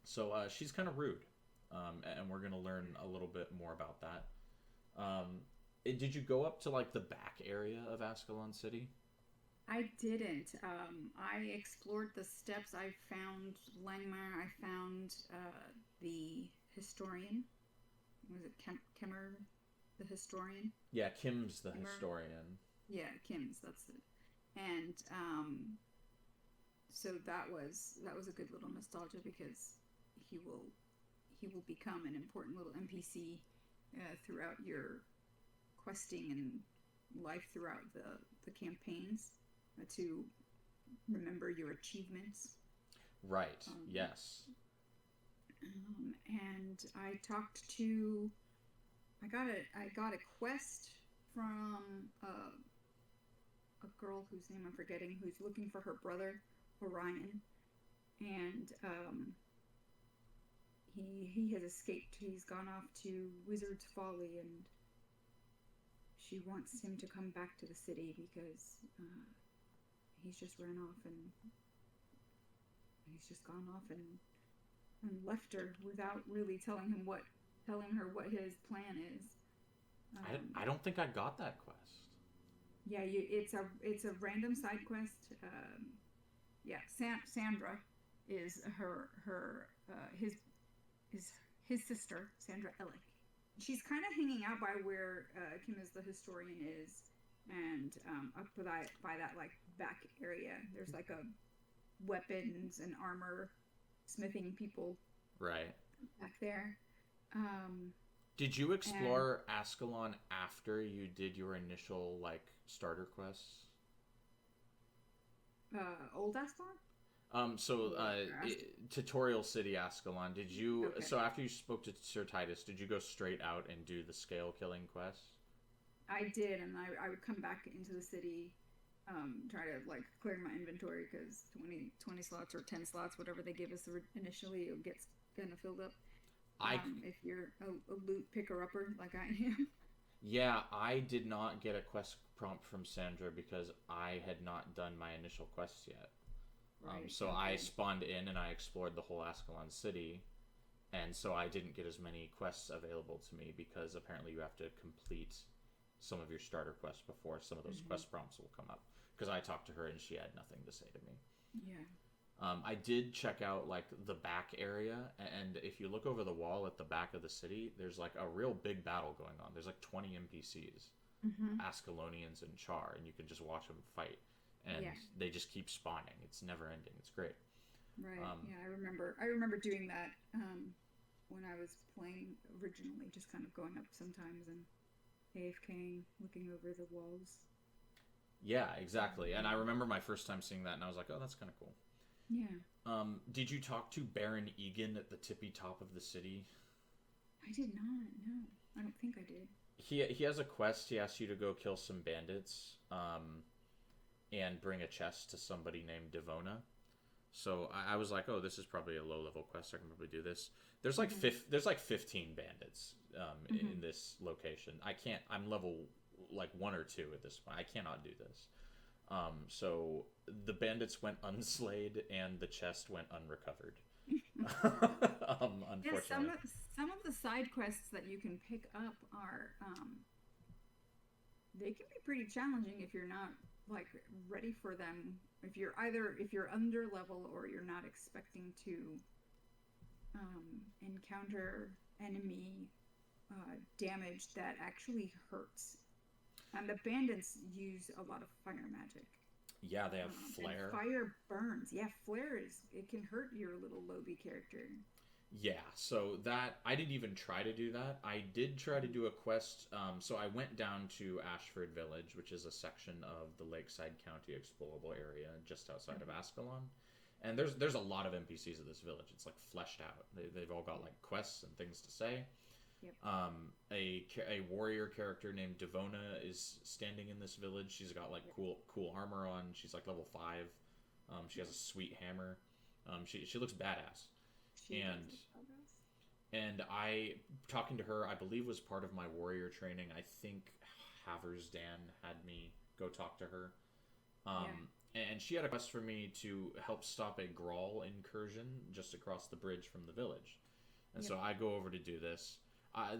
So she's kind of rude, and we're gonna learn a little bit more about that. Did you go up to like the back area of Ascalon City? I didn't. I explored the steps. I found Langmar. I found the historian. Was it Kimmer, the historian? Yeah, Kim's the historian. Yeah, Kim's. That's it. And so that was a good little nostalgia because he will become an important little NPC throughout your questing and life throughout the campaigns to remember your achievements. Right. Yes. And I talked to. I got a quest from a girl whose name I'm forgetting, who's looking for her brother Orion, and he has escaped. He's gone off to Wizard's Folly, and she wants him to come back to the city because he's just ran off and he's just gone off and left her without really telling her what his plan is. I don't think I got that quest. Yeah, it's a random side quest. Sandra is his sister, Sandra Ellick. She's kind of hanging out by where Kim is the historian is, and up by that like back area. There's like a weapons and armor smithing people. Right. Back there. Did you explore Ascalon after you did your initial like starter quests? Old Ascalon? Tutorial City Ascalon. Did you? Okay. So after you spoke to Sir Titus, did you go straight out and do the scale killing quest? I did, and I would come back into the city, try to like clear my inventory because 20 slots or 10 slots, whatever they give us initially, it gets kind of filled up. I if you're a loot picker-upper like I am. Yeah, I did not get a quest prompt from Sandra because I had not done my initial quests yet. Right. So Okay. I spawned in and I explored the whole Ascalon city, and so I didn't get as many quests available to me because apparently you have to complete some of your starter quests before some of those quest prompts will come up. Because I talked to her and she had nothing to say to me. Yeah. I did check out like the back area, and if you look over the wall at the back of the city, there's like a real big battle going on. There's like 20 NPCs, Ascalonians and Char, and you can just watch them fight, and they just keep spawning. It's never ending. It's great. Right. Yeah, I remember. I remember doing that when I was playing originally, just kind of going up sometimes and AFKing, looking over the walls. Yeah, exactly. And I remember my first time seeing that, and I was like, "Oh, that's kind of cool." Yeah. Did you talk to Baron Egan at the tippy top of the city? I did not. No, I don't think I did. He has a quest. He asks you to go kill some bandits, and bring a chest to somebody named Devona. So I was like, oh, this is probably a low level quest. I can probably do this. There's like there's like 15 bandits in this location. I can't. I'm level like 1 or 2 at this point. I cannot do this. So the bandits went unslayed and the chest went unrecovered. Unfortunately. Yeah, some of the side quests that you can pick up are they can be pretty challenging if you're not like ready for them. If you're under level or you're not expecting to encounter enemy damage that actually hurts. And the bandits use a lot of fire magic. Yeah, they have flare. And fire burns. Yeah, flare it can hurt your little Lobby character. Yeah, so that I didn't even try to do that. I did try to do a quest. So I went down to Ashford Village, which is a section of the Lakeside County explorable area just outside of Ascalon. And there's a lot of NPCs at this village. It's like fleshed out. They've all got like quests and things to say. Yep. A warrior character named Devona is standing in this village. She's got like cool armor on. She's like level 5. She has a sweet hammer. She looks badass. And I talking to her, I believe was part of my warrior training. I think Haversdan had me go talk to her. And she had a quest for me to help stop a Grawl incursion just across the bridge from the village. And so I go over to do this.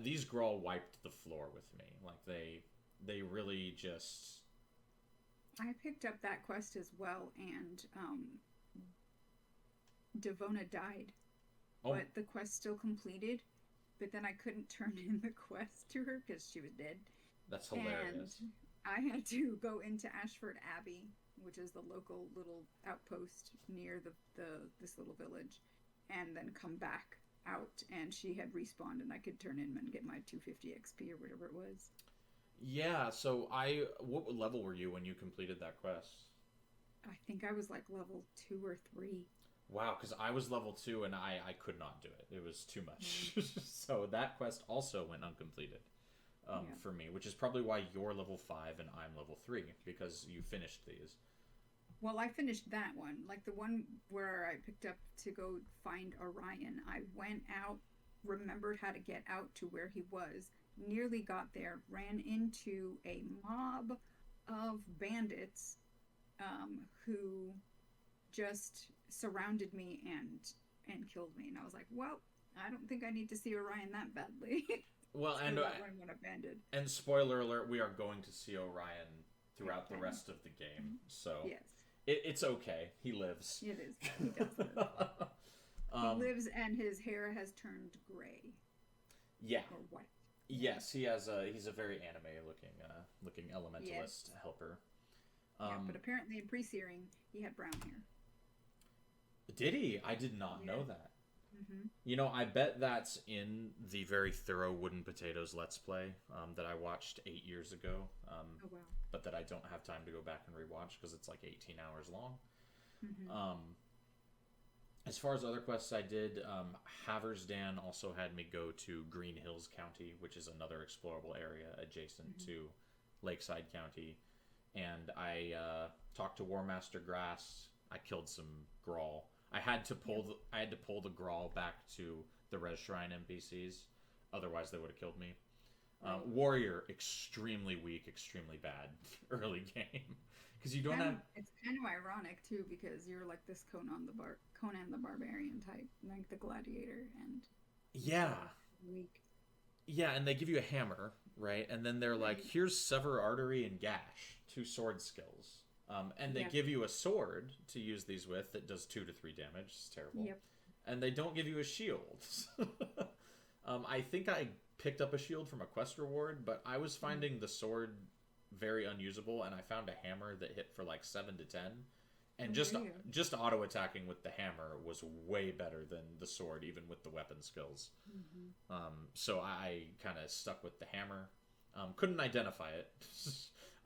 These Grawl wiped the floor with me. Like they really just. I picked up that quest as well, and Devona died. Oh. But the quest still completed. But then I couldn't turn in the quest to her because she was dead. That's hilarious. And I had to go into Ashford Abbey, which is the local little outpost near this little village, and then come back out, and she had respawned, and I could turn in and get my 250 XP or whatever it was. Yeah, so what level were you when you completed that quest? I think I was like level 2 or 3. Wow, because I was level 2 and I could not do it. It was too much. So that quest also went uncompleted for me, which is probably why you're level 5 and I'm level 3, because you finished these. Well, I finished that one. Like the one where I picked up to go find Orion. I went out, remembered how to get out to where he was, nearly got there, ran into a mob of bandits who just surrounded me and killed me. And I was like, well, I don't think I need to see Orion that badly. Well, so and spoiler alert, we are going to see Orion throughout the rest of the game. So yes. It's okay. He lives. It is. He does live. He lives, and his hair has turned gray. Yeah. Or white. Yes, he's a very anime looking elementalist helper. Yeah, but apparently in pre-searing he had brown hair. Did he? I did not know that. Mm-hmm. You know, I bet that's in the very thorough Wooden Potatoes Let's Play that I watched 8 years ago. Oh, wow. But that I don't have time to go back and rewatch because it's like 18 hours long. Mm-hmm. As far as other quests I did, Haversdan also had me go to Green Hills County, which is another explorable area adjacent to Lakeside County. And I talked to War Master Grass. I killed some Grawl. I had to pull the Grawl back to the res shrine NPCs. Otherwise, they would have killed me. Right. Warrior, extremely weak, extremely bad early game. Because you don't have... It's kind of ironic, too, because you're like this Conan the Barbarian type, like the gladiator, and... Yeah. Weak. Yeah, and they give you a hammer, right? And then they're like, here's Sever Artery and Gash, 2 sword skills. And they give you a sword to use these with that does 2 to 3 damage. It's terrible. Yep. And they don't give you a shield. I think I picked up a shield from a quest reward, but I was finding the sword very unusable, and I found a hammer that hit for like 7 to 10. And just auto attacking with the hammer was way better than the sword, even with the weapon skills. So I kind of stuck with the hammer. Couldn't identify it.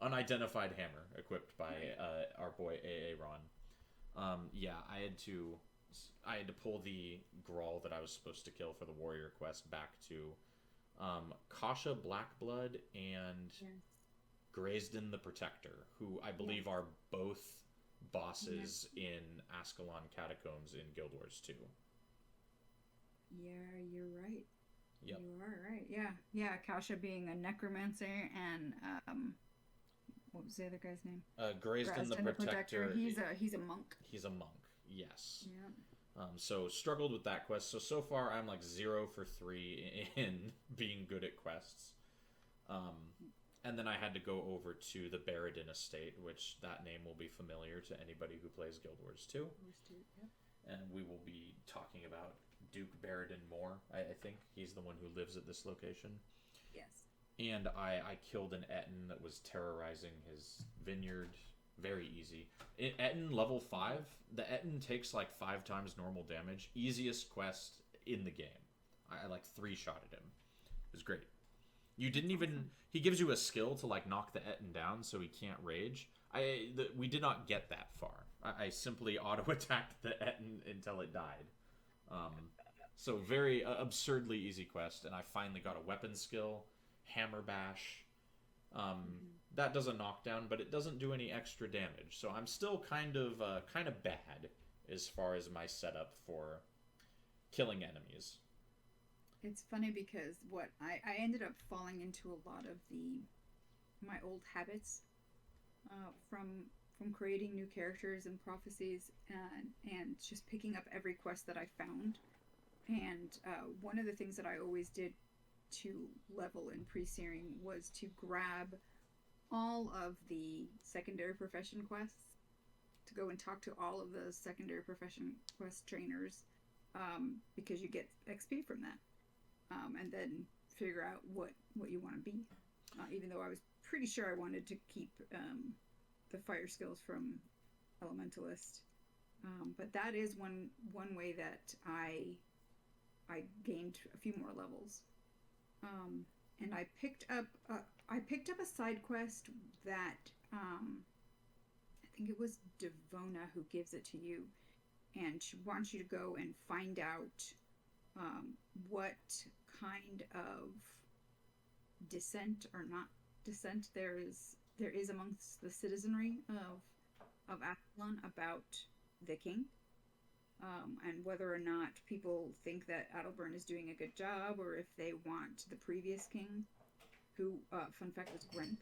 Unidentified hammer equipped by our boy Aaron. I had to pull the Grawl that I was supposed to kill for the warrior quest back to Kasha Blackblood and Graysden the Protector, who I believe are both bosses in Ascalon Catacombs in Guild Wars 2. Yeah, you're right. Yep. You are right. Yeah. Kasha being a necromancer, and what was the other guy's name? Graysden the Protector. He's a monk. He's a monk. Yes. Yeah. So struggled with that quest. So far I'm like 0 for 3 in being good at quests. And then I had to go over to the Baradin estate, which that name will be familiar to anybody who plays Guild Wars 2. And we will be talking about Duke Baradin more. I think he's the one who lives at this location. Yes. And I killed an Etten that was terrorizing his vineyard. Very easy. Etten level 5, the Etten takes like 5 times normal damage. Easiest quest in the game. I like 3-shotted him. It was great. You didn't even... He gives you a skill to like knock the Etten down so he can't rage. We did not get that far. I simply auto-attacked the Etten until it died. So very absurdly easy quest. And I finally got a weapon skill. Hammer Bash. That does a knockdown, but it doesn't do any extra damage. So I'm still kind of bad as far as my setup for killing enemies. It's funny because I ended up falling into a lot of my old habits from creating new characters and prophecies and just picking up every quest that I found. And one of the things that I always did to level in pre-searing was to grab all of the secondary profession quests, to go and talk to all of the secondary profession quest trainers, because you get XP from that, and then figure out what you want to be, even though I was pretty sure I wanted to keep the fire skills from Elementalist, but that is one way that I gained a few more levels. And I picked up a side quest that I think it was Devona who gives it to you, and she wants you to go and find out what kind of dissent or not dissent there is amongst the citizenry of Ascalon about the king. And whether or not people think that Adalbern is doing a good job, or if they want the previous king, who, fun fact, was Grenth.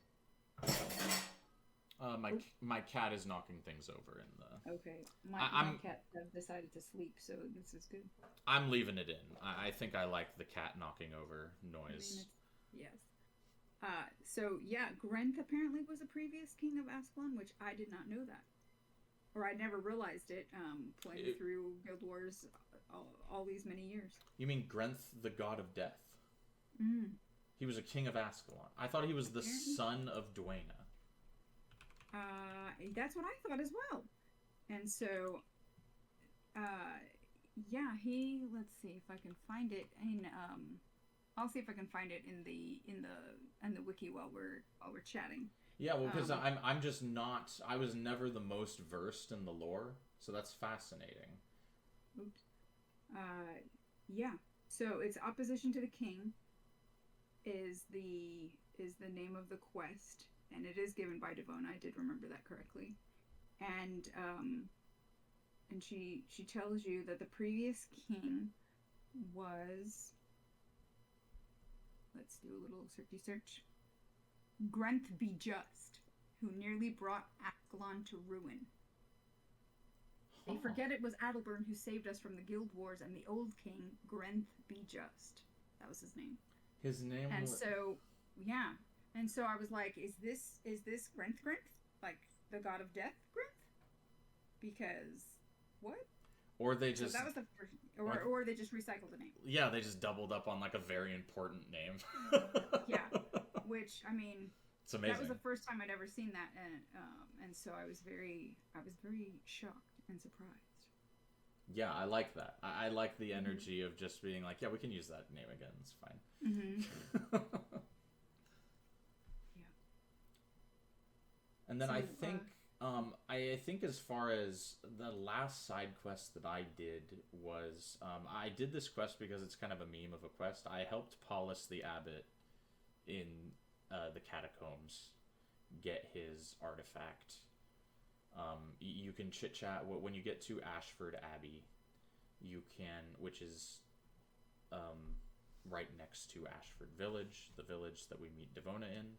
My cat is knocking things over in the... Okay. My cat decided to sleep, so this is good. I'm leaving it in. I think I like the cat knocking over noise. Yes. So, yeah, Grenth apparently was a previous king of Ascalon, which I did not know that. Or I never realized it, playing through Guild Wars all these many years. You mean Grenth, the god of death? He was a king of Ascalon. I thought he was the son of Dwayna. That's what I thought as well. And so, yeah, let's see if I can find it in, I'll see if I can find it in the wiki while we're chatting. Yeah, well, because I'm just not... I was never the most versed in the lore, so that's fascinating. Oops. Yeah. So it's opposition to the king is the name of the quest, and it is given by Devona. I did remember that correctly. And she tells you that the previous king was, let's do a little searchy search, Grenth be Just, who nearly brought Ascalon to ruin. They forget it was Adalbern who saved us from the guild wars and the old king, Grenth be Just. That was his name. His name and was... so, yeah. And so I was like, is this Grenth? Like, the god of death Grenth? Because, what? Or they just... So that was the first... Or they just recycled the name. Yeah, they just doubled up on, like, a very important name. Yeah. Which, I mean... It's amazing. That was the first time I'd ever seen that, and so I was very shocked and surprised. Yeah, I like that. I like the energy of just being like, yeah, we can use that name again. It's fine. Mm-hmm. Yeah. And then so, I think as far as the last side quest that I did was, I did this quest because it's kind of a meme of a quest. I helped Paulus the Abbot in the Catacombs get his artifact. You can chit chat when you get to Ashford Abbey. You can, which is right next to Ashford Village, the village that we meet Devona in.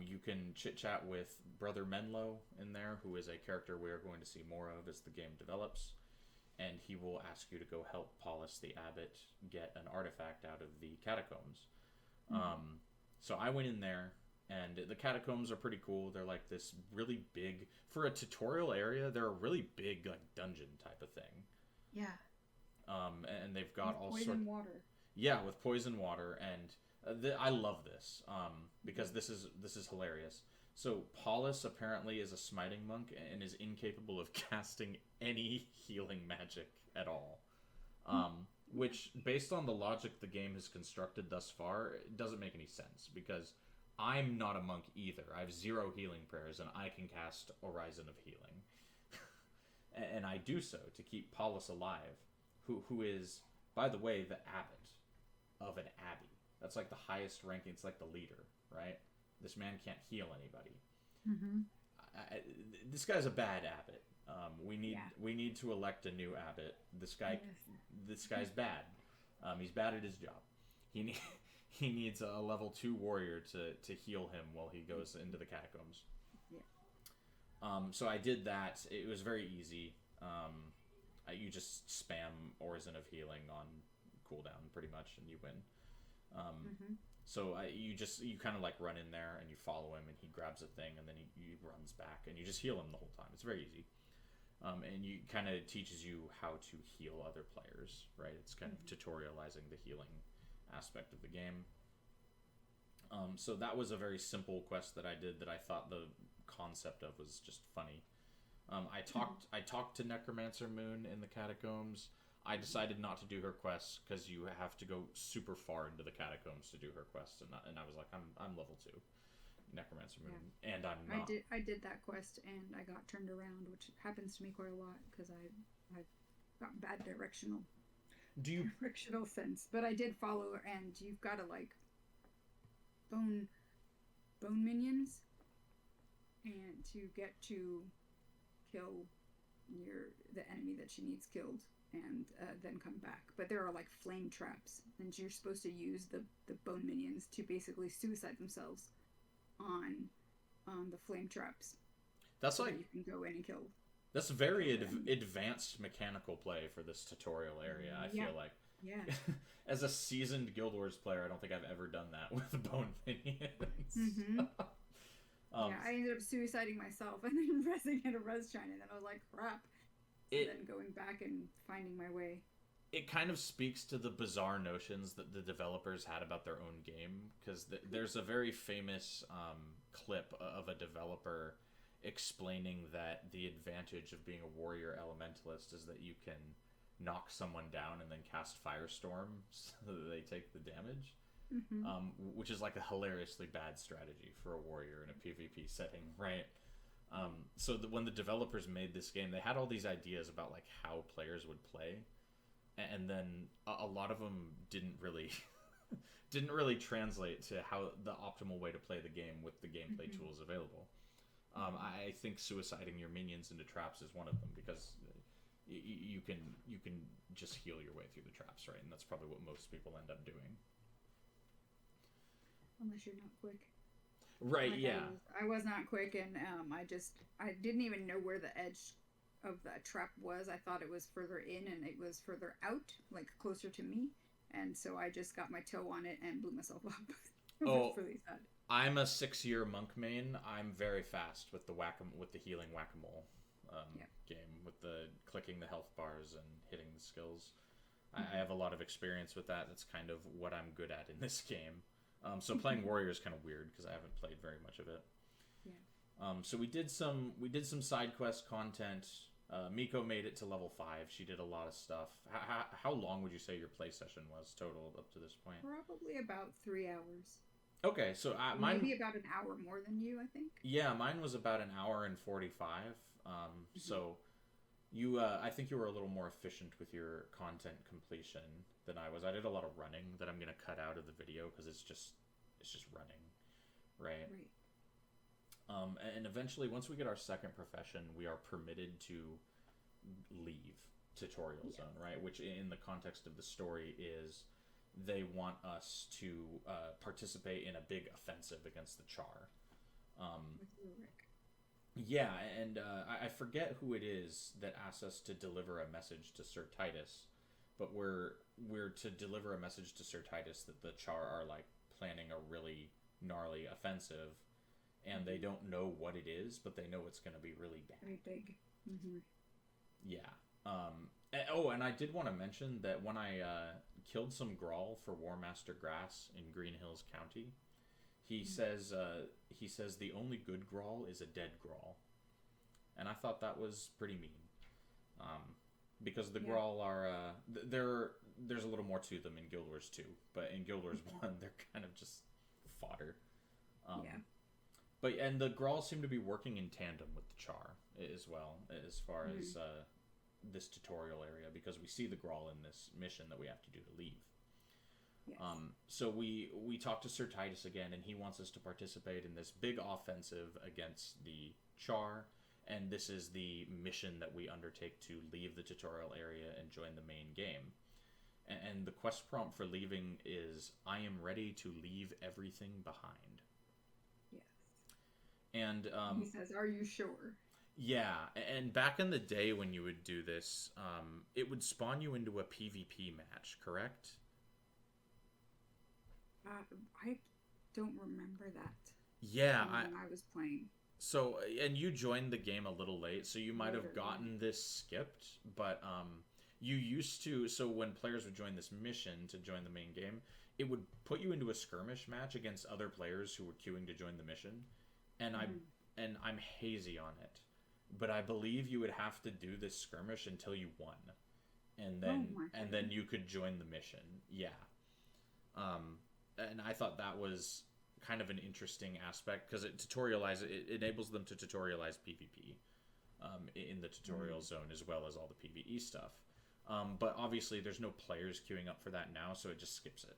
You can chit chat with Brother Menlo in there, who is a character we are going to see more of as the game develops, and he will ask you to go help Paulus the Abbot get an artifact out of the Catacombs. Mm-hmm. So I went in there, and the Catacombs are pretty cool. They're like this really big, for a tutorial area, they're a really big, like, dungeon type of thing. Yeah. And they've got with all sorts... Poison water. Yeah, with poison water, and I love this, because this is hilarious. So Paulus apparently is a smiting monk and is incapable of casting any healing magic at all. Which, based on the logic the game has constructed thus far, it doesn't make any sense, because I'm not a monk either. I have 0 healing prayers, and I can cast Horizon of Healing. And I do so to keep Paulus alive, who is, by the way, the abbot of an abbey. That's like the highest ranking. It's like the leader, right? This man can't heal anybody. Mm-hmm. This guy's a bad abbot. We need to elect a new abbot. This guy's bad. He's bad at his job. He needs a level 2 warrior to heal him while he goes into the Catacombs. Yeah. So I did that. It was very easy. You just spam Horizon of Healing on cooldown pretty much, and you win. So you kind of like run in there and you follow him, and he grabs a thing, and then he runs back, and you just heal him the whole time. It's very easy. And you kind of teaches you how to heal other players, right? It's kind of tutorializing the healing aspect of the game. So that was a very simple quest that I did that I thought the concept of was just funny. I talked to Necromancer Moon in the Catacombs. I decided not to do her quests because you have to go super far into the Catacombs to do her quests, and I was like, I'm level 2 Necromancer Moon, and I'm not. I did that quest, and I got turned around, which happens to me quite a lot because I've got bad directional sense. But I did follow, and you've got to like bone minions, and to get to kill the enemy that she needs killed, and then come back. But there are like flame traps, and you're supposed to use the bone minions to basically suicide themselves on the flame traps. That's so like that you can go in and kill. That's very advanced mechanical play for this tutorial area. I feel like. Yeah. As a seasoned Guild Wars player, I don't think I've ever done that with bone minions. Mm-hmm. I ended up suiciding myself and then resing at a res shine, and then I was like, crap. And then going back and finding my way. It kind of speaks to the bizarre notions that the developers had about their own game, because there's a very famous clip of a developer explaining that the advantage of being a warrior elementalist is that you can knock someone down and then cast Firestorm so that they take the damage, which is like a hilariously bad strategy for a warrior in a PvP setting, right? So when the developers made this game, they had all these ideas about like how players would play, and then a lot of them didn't really translate to how the optimal way to play the game with the gameplay tools available. I think suiciding your minions into traps is one of them, because you can just heal your way through the traps, right? And that's probably what most people end up doing. Unless you're not quick. Right, yeah. I was not quick, and I didn't even know where the edge of the trap was. I thought it was further in, and it was further out, like closer to me. And so I just got my toe on it and blew myself up. It was really sad. I'm a 6-year monk main. I'm very fast with the healing whack-a-mole game, with the clicking the health bars and hitting the skills. Mm-hmm. I have a lot of experience with that. That's kind of what I'm good at in this game. So playing warrior is kind of weird because I haven't played very much of it. Yeah. So we did some side quest content. Miko made it to level 5. She did a lot of stuff. How long would you say your play session was total up to this point? Probably about 3 hours. Okay, so mine maybe about an hour more than you, I think. Yeah, mine was about an hour and 45. So you, I think you were a little more efficient with your content completion than I was. I did a lot of running that I'm gonna cut out of the video because it's just running, right? And eventually, once we get our second profession, we are permitted to leave tutorial zone, right? Which, in the context of the story, is they want us to participate in a big offensive against the Char. Yeah, and I forget who it is that asks us to deliver a message to Sir Titus, but we're to deliver a message to Sir Titus that the Char are like planning a really gnarly offensive, and they don't know what it is, but they know it's going to be really bad. Very big. Mm-hmm. Yeah. And I did want to mention that when I killed some Grawl for War Master Grass in Green Hills County, he says the only good Grawl is a dead Grawl, and I thought that was pretty mean, because the Grawl are there's a little more to them in Guild Wars 2, but in Guild Wars 1 they're kind of just fodder. But the Grawl seem to be working in tandem with the Char as well, as far as this tutorial area, because we see the Grawl in this mission that we have to do to leave. Yes. So we talk to Sir Titus again, and he wants us to participate in this big offensive against the Char, and this is the mission that we undertake to leave the tutorial area and join the main game. And the quest prompt for leaving is, I am ready to leave everything behind. Yes. And he says, are you sure? Yeah, and back in the day when you would do this, it would spawn you into a PvP match, correct? I don't remember that. Yeah, when I was playing. So, and you joined the game a little late, so you might have gotten this skipped, but you used to, so when players would join this mission to join the main game, it would put you into a skirmish match against other players who were queuing to join the mission, and I'm hazy on it, but I believe you would have to do this skirmish until you won, and then you could join the mission. Yeah. And I thought that was kind of an interesting aspect, because it enables them to tutorialize PvP in the tutorial zone, as well as all the PvE stuff. But obviously there's no players queuing up for that now, so it just skips it.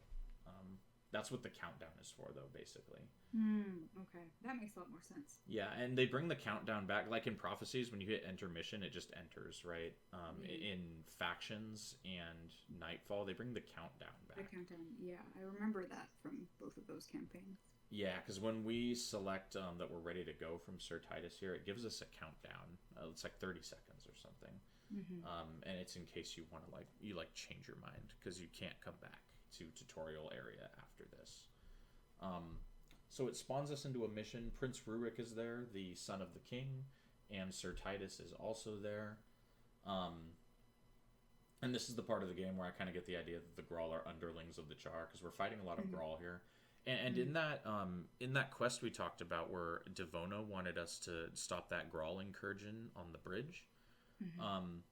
That's what the countdown is for, though, basically. Okay. That makes a lot more sense. Yeah, and they bring the countdown back. Like in Prophecies, when you hit enter mission, it just enters, right? In Factions and Nightfall, they bring the countdown back. The countdown, yeah. I remember that from both of those campaigns. Yeah, because when we select that we're ready to go from Sir Titus here, it gives us a countdown. It's like 30 seconds or something. And it's in case you want to change your mind, because you can't come back to tutorial area after this. So it spawns us into a mission. Prince Rurik is there, the son of the king, and Sir Titus is also there. And this is the part of the game where I kind of get the idea that the Grawl are underlings of the Char, because we're fighting a lot of Grawl here. And in that quest we talked about, where Devona wanted us to stop that Grawl incursion on the bridge,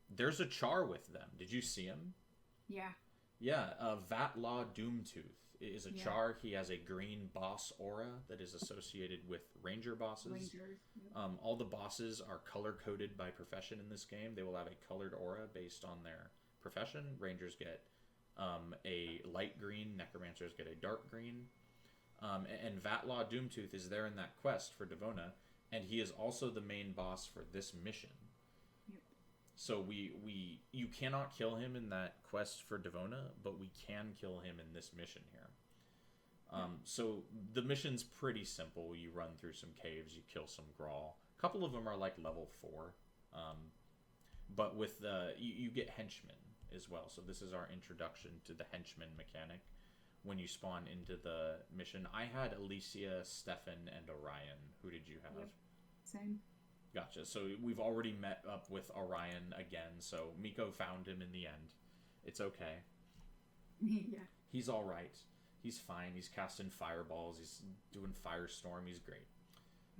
there's a Char with them. Did you see him? Yeah. Yeah, Vatlaw Doomtooth is a Char. He has a green boss aura that is associated with ranger bosses. Rangers. Yep. All the bosses are color-coded by profession in this game. They will have a colored aura based on their profession. Rangers get a light green. Necromancers get a dark green. And Vatlaw Doomtooth is there in that quest for Devona, and he is also the main boss for this mission. Yep. So you cannot kill him in that quest for Devona, but we can kill him in this mission here. So the mission's pretty simple. You run through some caves, you kill some Grawl. A couple of them are like level 4. But with you get henchmen as well. So this is our introduction to the henchman mechanic. When you spawn into the mission, I had Alicia, Stefan, and Orion. Who did you have? Yep. Same. Gotcha. So we've already met up with Orion again. So Miko found him in the end. It's okay. Yeah. He's all right. He's fine. He's casting fireballs. He's doing firestorm. He's great.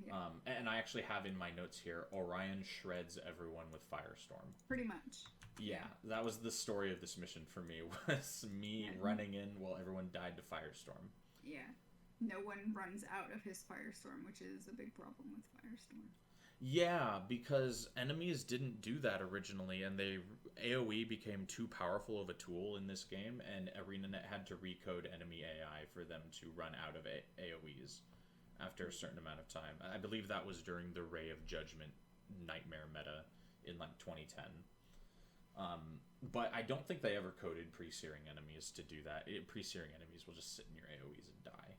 Yeah. And I actually have in my notes here, Orion shreds everyone with firestorm. Pretty much. Yeah, that was the story of this mission for me, was me running in while everyone died to firestorm. Yeah. No one runs out of his firestorm, which is a big problem with firestorm. Yeah, because enemies didn't do that originally, and AoE became too powerful of a tool in this game, and ArenaNet had to recode enemy AI for them to run out of AoEs after a certain amount of time. I believe that was during the Ray of Judgment nightmare meta in like 2010. But I don't think they ever coded pre-searing enemies to do that. Pre-searing enemies will just sit in your AoEs and die.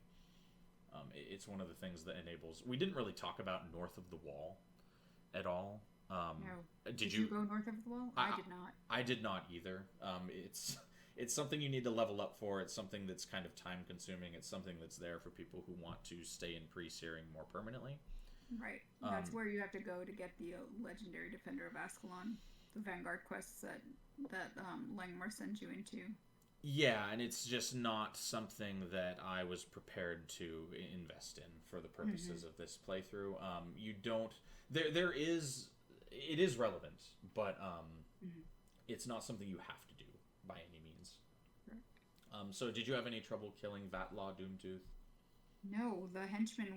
It's one of the things that enables... We didn't really talk about North of the Wall at all. No. Did you go North of the Wall? I did not. I did not either. It's something you need to level up for. It's something that's kind of time-consuming. It's something that's there for people who want to stay in pre-searing more permanently. Right. That's where you have to go to get the Legendary Defender of Ascalon. The Vanguard quests that Langmore sends you into. Yeah, and it's just not something that I was prepared to invest in for the purposes of this playthrough. You don't... It is relevant, but it's not something you have to do by any means. Right. So did you have any trouble killing Vatlaw Doomtooth? No, the henchmen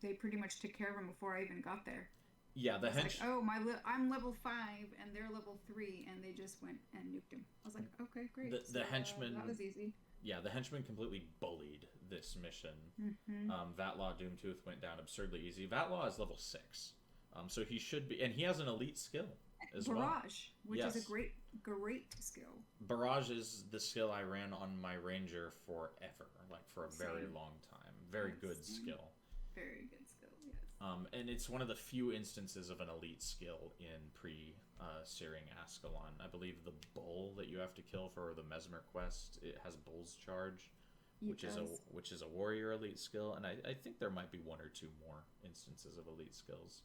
they pretty much took care of him before I even got there. Yeah, the henchmen... I'm level 5 and they're level 3, and they just went and nuked him. I was like, okay, great. The henchmen... that was easy. Yeah, the henchmen completely bullied this mission. Vatlaw Doomtooth went down absurdly easy. Vatlaw is level 6. So he should be... And he has an elite skill as well. Barrage, which is a great skill. Barrage is the skill I ran on my ranger forever. Like, for a very long time. Very good skill. Very good skill, yes. And it's one of the few instances of an elite skill in pre-Searing Ascalon. I believe the bull that you have to kill for the Mesmer quest, it has Bull's Charge, which is a warrior elite skill, and I think there might be one or two more instances of elite skills.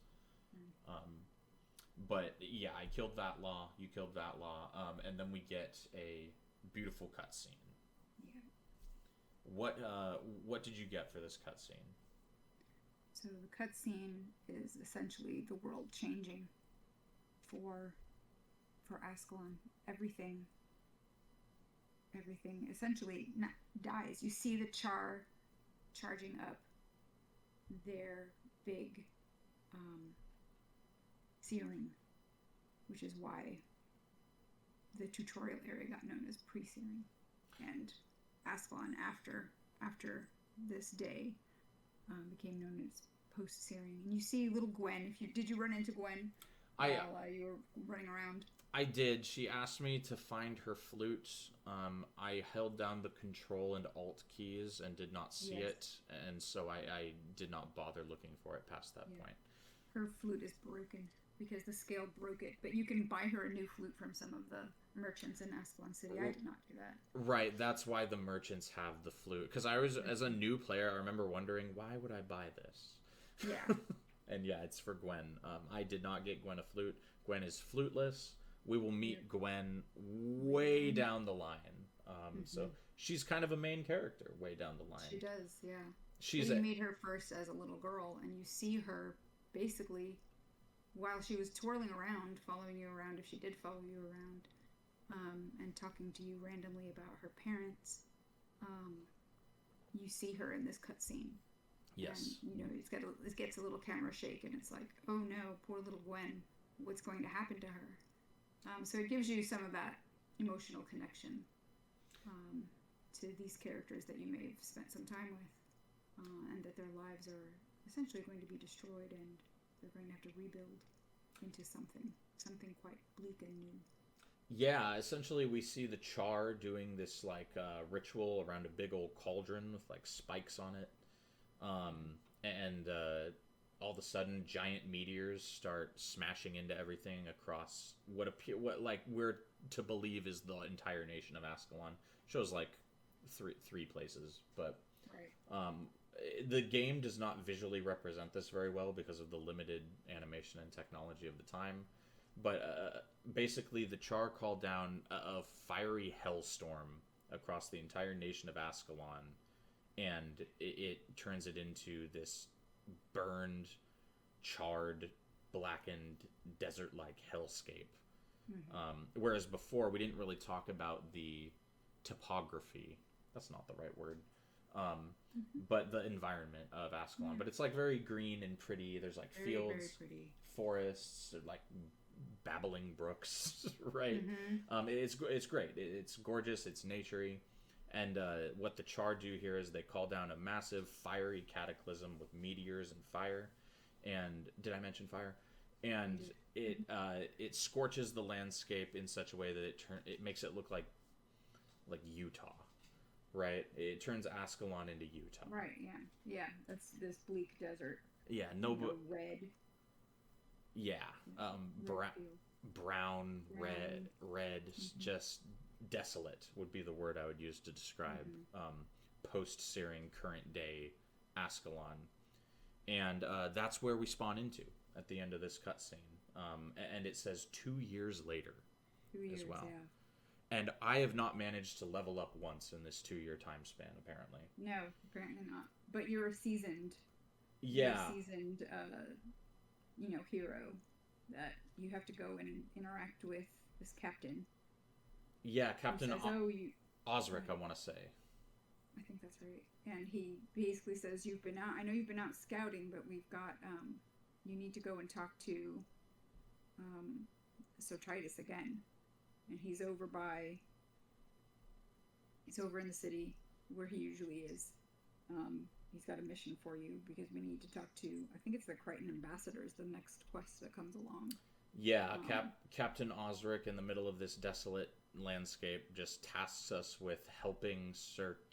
But yeah, I killed Vatlaw, you killed Vatlaw, and then we get a beautiful cutscene. Yeah. What did you get for this cutscene? So the cutscene is essentially the world changing for Ascalon. Everything essentially dies. You see the charging up their big Searing, which is why the tutorial area got known as pre-Searing. And Ascalon after this day became known as post-Searing. And you see little Gwen. Did you run into Gwen while you were running around? I did. She asked me to find her flute. I held down the Control and Alt keys and did not see it, and so I did not bother looking for it past that point. Her flute is broken because the scale broke it, but you can buy her a new flute from some of the merchants in Ascalon City. I did not do that. Right, that's why the merchants have the flute. Because I was, as a new player, I remember wondering, why would I buy this? Yeah. And yeah, it's for Gwen. I did not get Gwen a flute. Gwen is fluteless. We will meet Gwen way down the line. So she's kind of a main character way down the line. She does, yeah. You meet her first as a little girl, and you see her basically while she was twirling around, following you around, if she did follow you around, and talking to you randomly about her parents. You see her in this cutscene. Yes. And, it gets a little camera shake, and it's like, oh no, poor little Gwen. What's going to happen to her? So it gives you some of that emotional connection to these characters that you may have spent some time with, and that their lives are essentially going to be destroyed, and they're going to have to rebuild into something quite bleak and new. Yeah, essentially we see the Char doing this like ritual around a big old cauldron with like spikes on it, and all of a sudden giant meteors start smashing into everything across what like we're to believe is the entire nation of Ascalon. Shows like three places, but Right. the game does not visually represent this very well because of the limited animation and technology of the time. But basically, the Char called down a fiery hellstorm across the entire nation of Ascalon, and it turns it into this burned, charred, blackened, desert-like hellscape. Mm-hmm. Whereas before, we didn't really talk about the topography. That's not the right word. Um, Mm-hmm. but the environment of Ascalon. Yeah. But it's like very green and pretty. There's like Very, fields, very pretty. forests, like babbling brooks, right? Mm-hmm. It's great. It's gorgeous. It's naturey. And what the Char do here is they call down a massive fiery cataclysm with meteors and fire. And did I mention fire? And it scorches the landscape in such a way that it makes it look like Utah, right? It turns Ascalon into Utah. Right. Yeah. Yeah. That's this bleak desert. Yeah, Red. Yeah, Red field. brown, Brown. red, Mm-hmm. just desolate would be the word I would use to describe Mm-hmm. post-Searing, current day Ascalon, and that's where we spawn into at the end of this cutscene. And it says 2 years later 2 years. as well. Yeah. And I have not managed to level up once in this 2 year time span, apparently. No, apparently not. But you're a seasoned. Yeah. You're a seasoned, hero that you have to go and interact with this captain. Yeah, Captain says, Osric, I want to say. I think that's right. And he basically says, you've been out, I know you've been out scouting, but we've got, you need to go and talk to Titus again. And he's over in the city where he usually is. He's got a mission for you because we need to talk to, I think it's the Crichton ambassadors, the next quest that comes along. Yeah, Captain Osric, in the middle of this desolate landscape, just tasks us with helping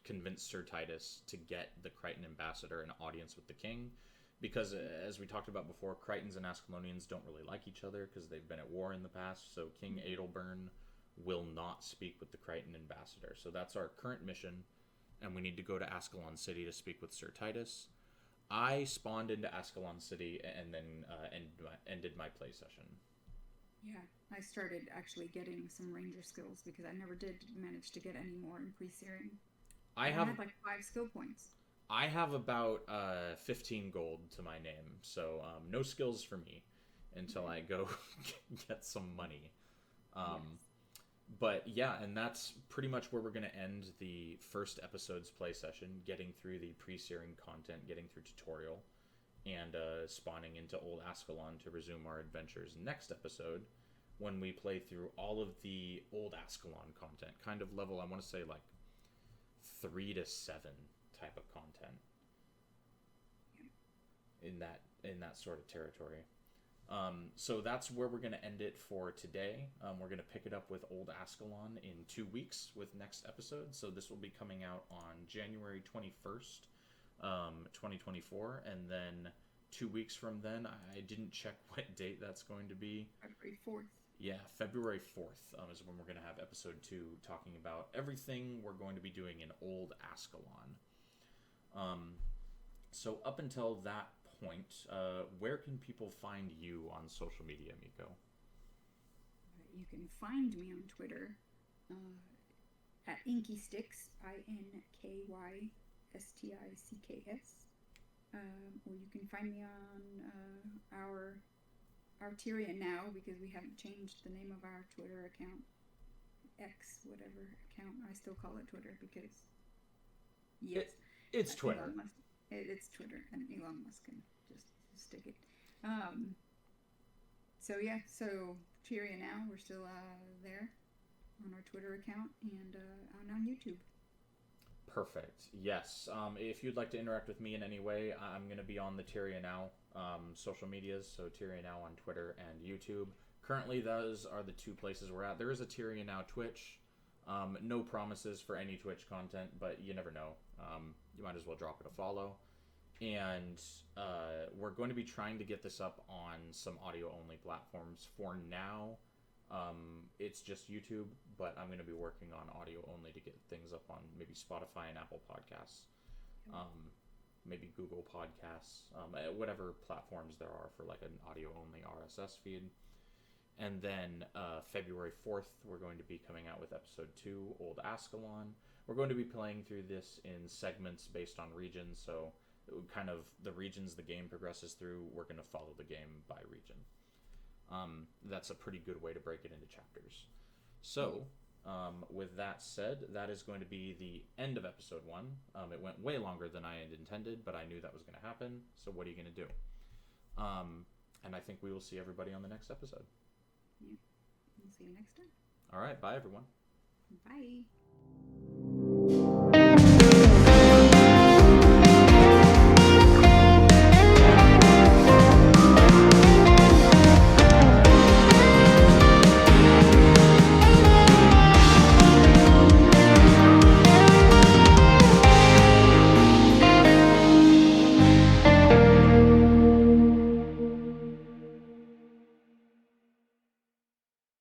convince Sir Titus to get the Crichton ambassador an audience with the king. Because, as we talked about before, Crichtons and Ascalonians don't really like each other because they've been at war in the past. So King Adelburn will not speak with the Crichton ambassador. So that's our current mission, and we need to go to Ascalon City to speak with Sir Titus. I spawned into Ascalon City and then ended my play session. Yeah, I started actually getting some ranger skills because I never did manage to get any more in pre-searing. I had like 5 skill points. I have about 15 gold to my name, so no skills for me until I go get some money. Yes. But yeah, and that's pretty much where we're going to end the first episode's play session, getting through the pre-searing content, getting through tutorial, and spawning into Old Ascalon to resume our adventures next episode when we play through all of the Old Ascalon content. Kind of level, I want to say like 3 to 7 type of content in that sort of territory. So that's where we're going to end it for today. We're going to pick it up with Old Ascalon in 2 weeks with next episode. So this will be coming out on January 21st, 2024. And then 2 weeks from then, I didn't check what date that's going to be. February 4th. Yeah, February 4th is when we're going to have episode 2 talking about everything we're going to be doing in Old Ascalon. So up until that point, where can people find you on social media, Miko? You can find me on Twitter at InkySticks, INKYSTICKS. Or you can find me on our Tyria now, because we haven't changed the name of our Twitter account. X, whatever account. I still call it Twitter because, yes. It's Twitter. It's Twitter, and Elon Musk can just stick it. So Tyria now, we're still there on our Twitter account and on YouTube. Perfect. Yes. If you'd like to interact with me in any way, I'm going to be on the Tyria Now social medias, so Tyria Now on Twitter and YouTube. Currently, those are the two places we're at. There is a Tyria now Twitch. No promises for any Twitch content, but you never know. You might as well drop it a follow. And we're going to be trying to get this up on some audio-only platforms. For now, it's just YouTube, but I'm going to be working on audio-only to get things up on maybe Spotify and Apple Podcasts. Maybe Google Podcasts, whatever platforms there are for like an audio-only RSS feed. And then February 4th, we're going to be coming out with episode 2, Old Ascalon. We're going to be playing through this in segments based on regions, so kind of the regions the game progresses through, we're going to follow the game by region. That's a pretty good way to break it into chapters. So, with that said, that is going to be the end of episode 1. It went way longer than I had intended, but I knew that was going to happen, so what are you going to do? And I think we will see everybody on the next episode. Yeah. We'll see you next time. All right, bye everyone. Bye.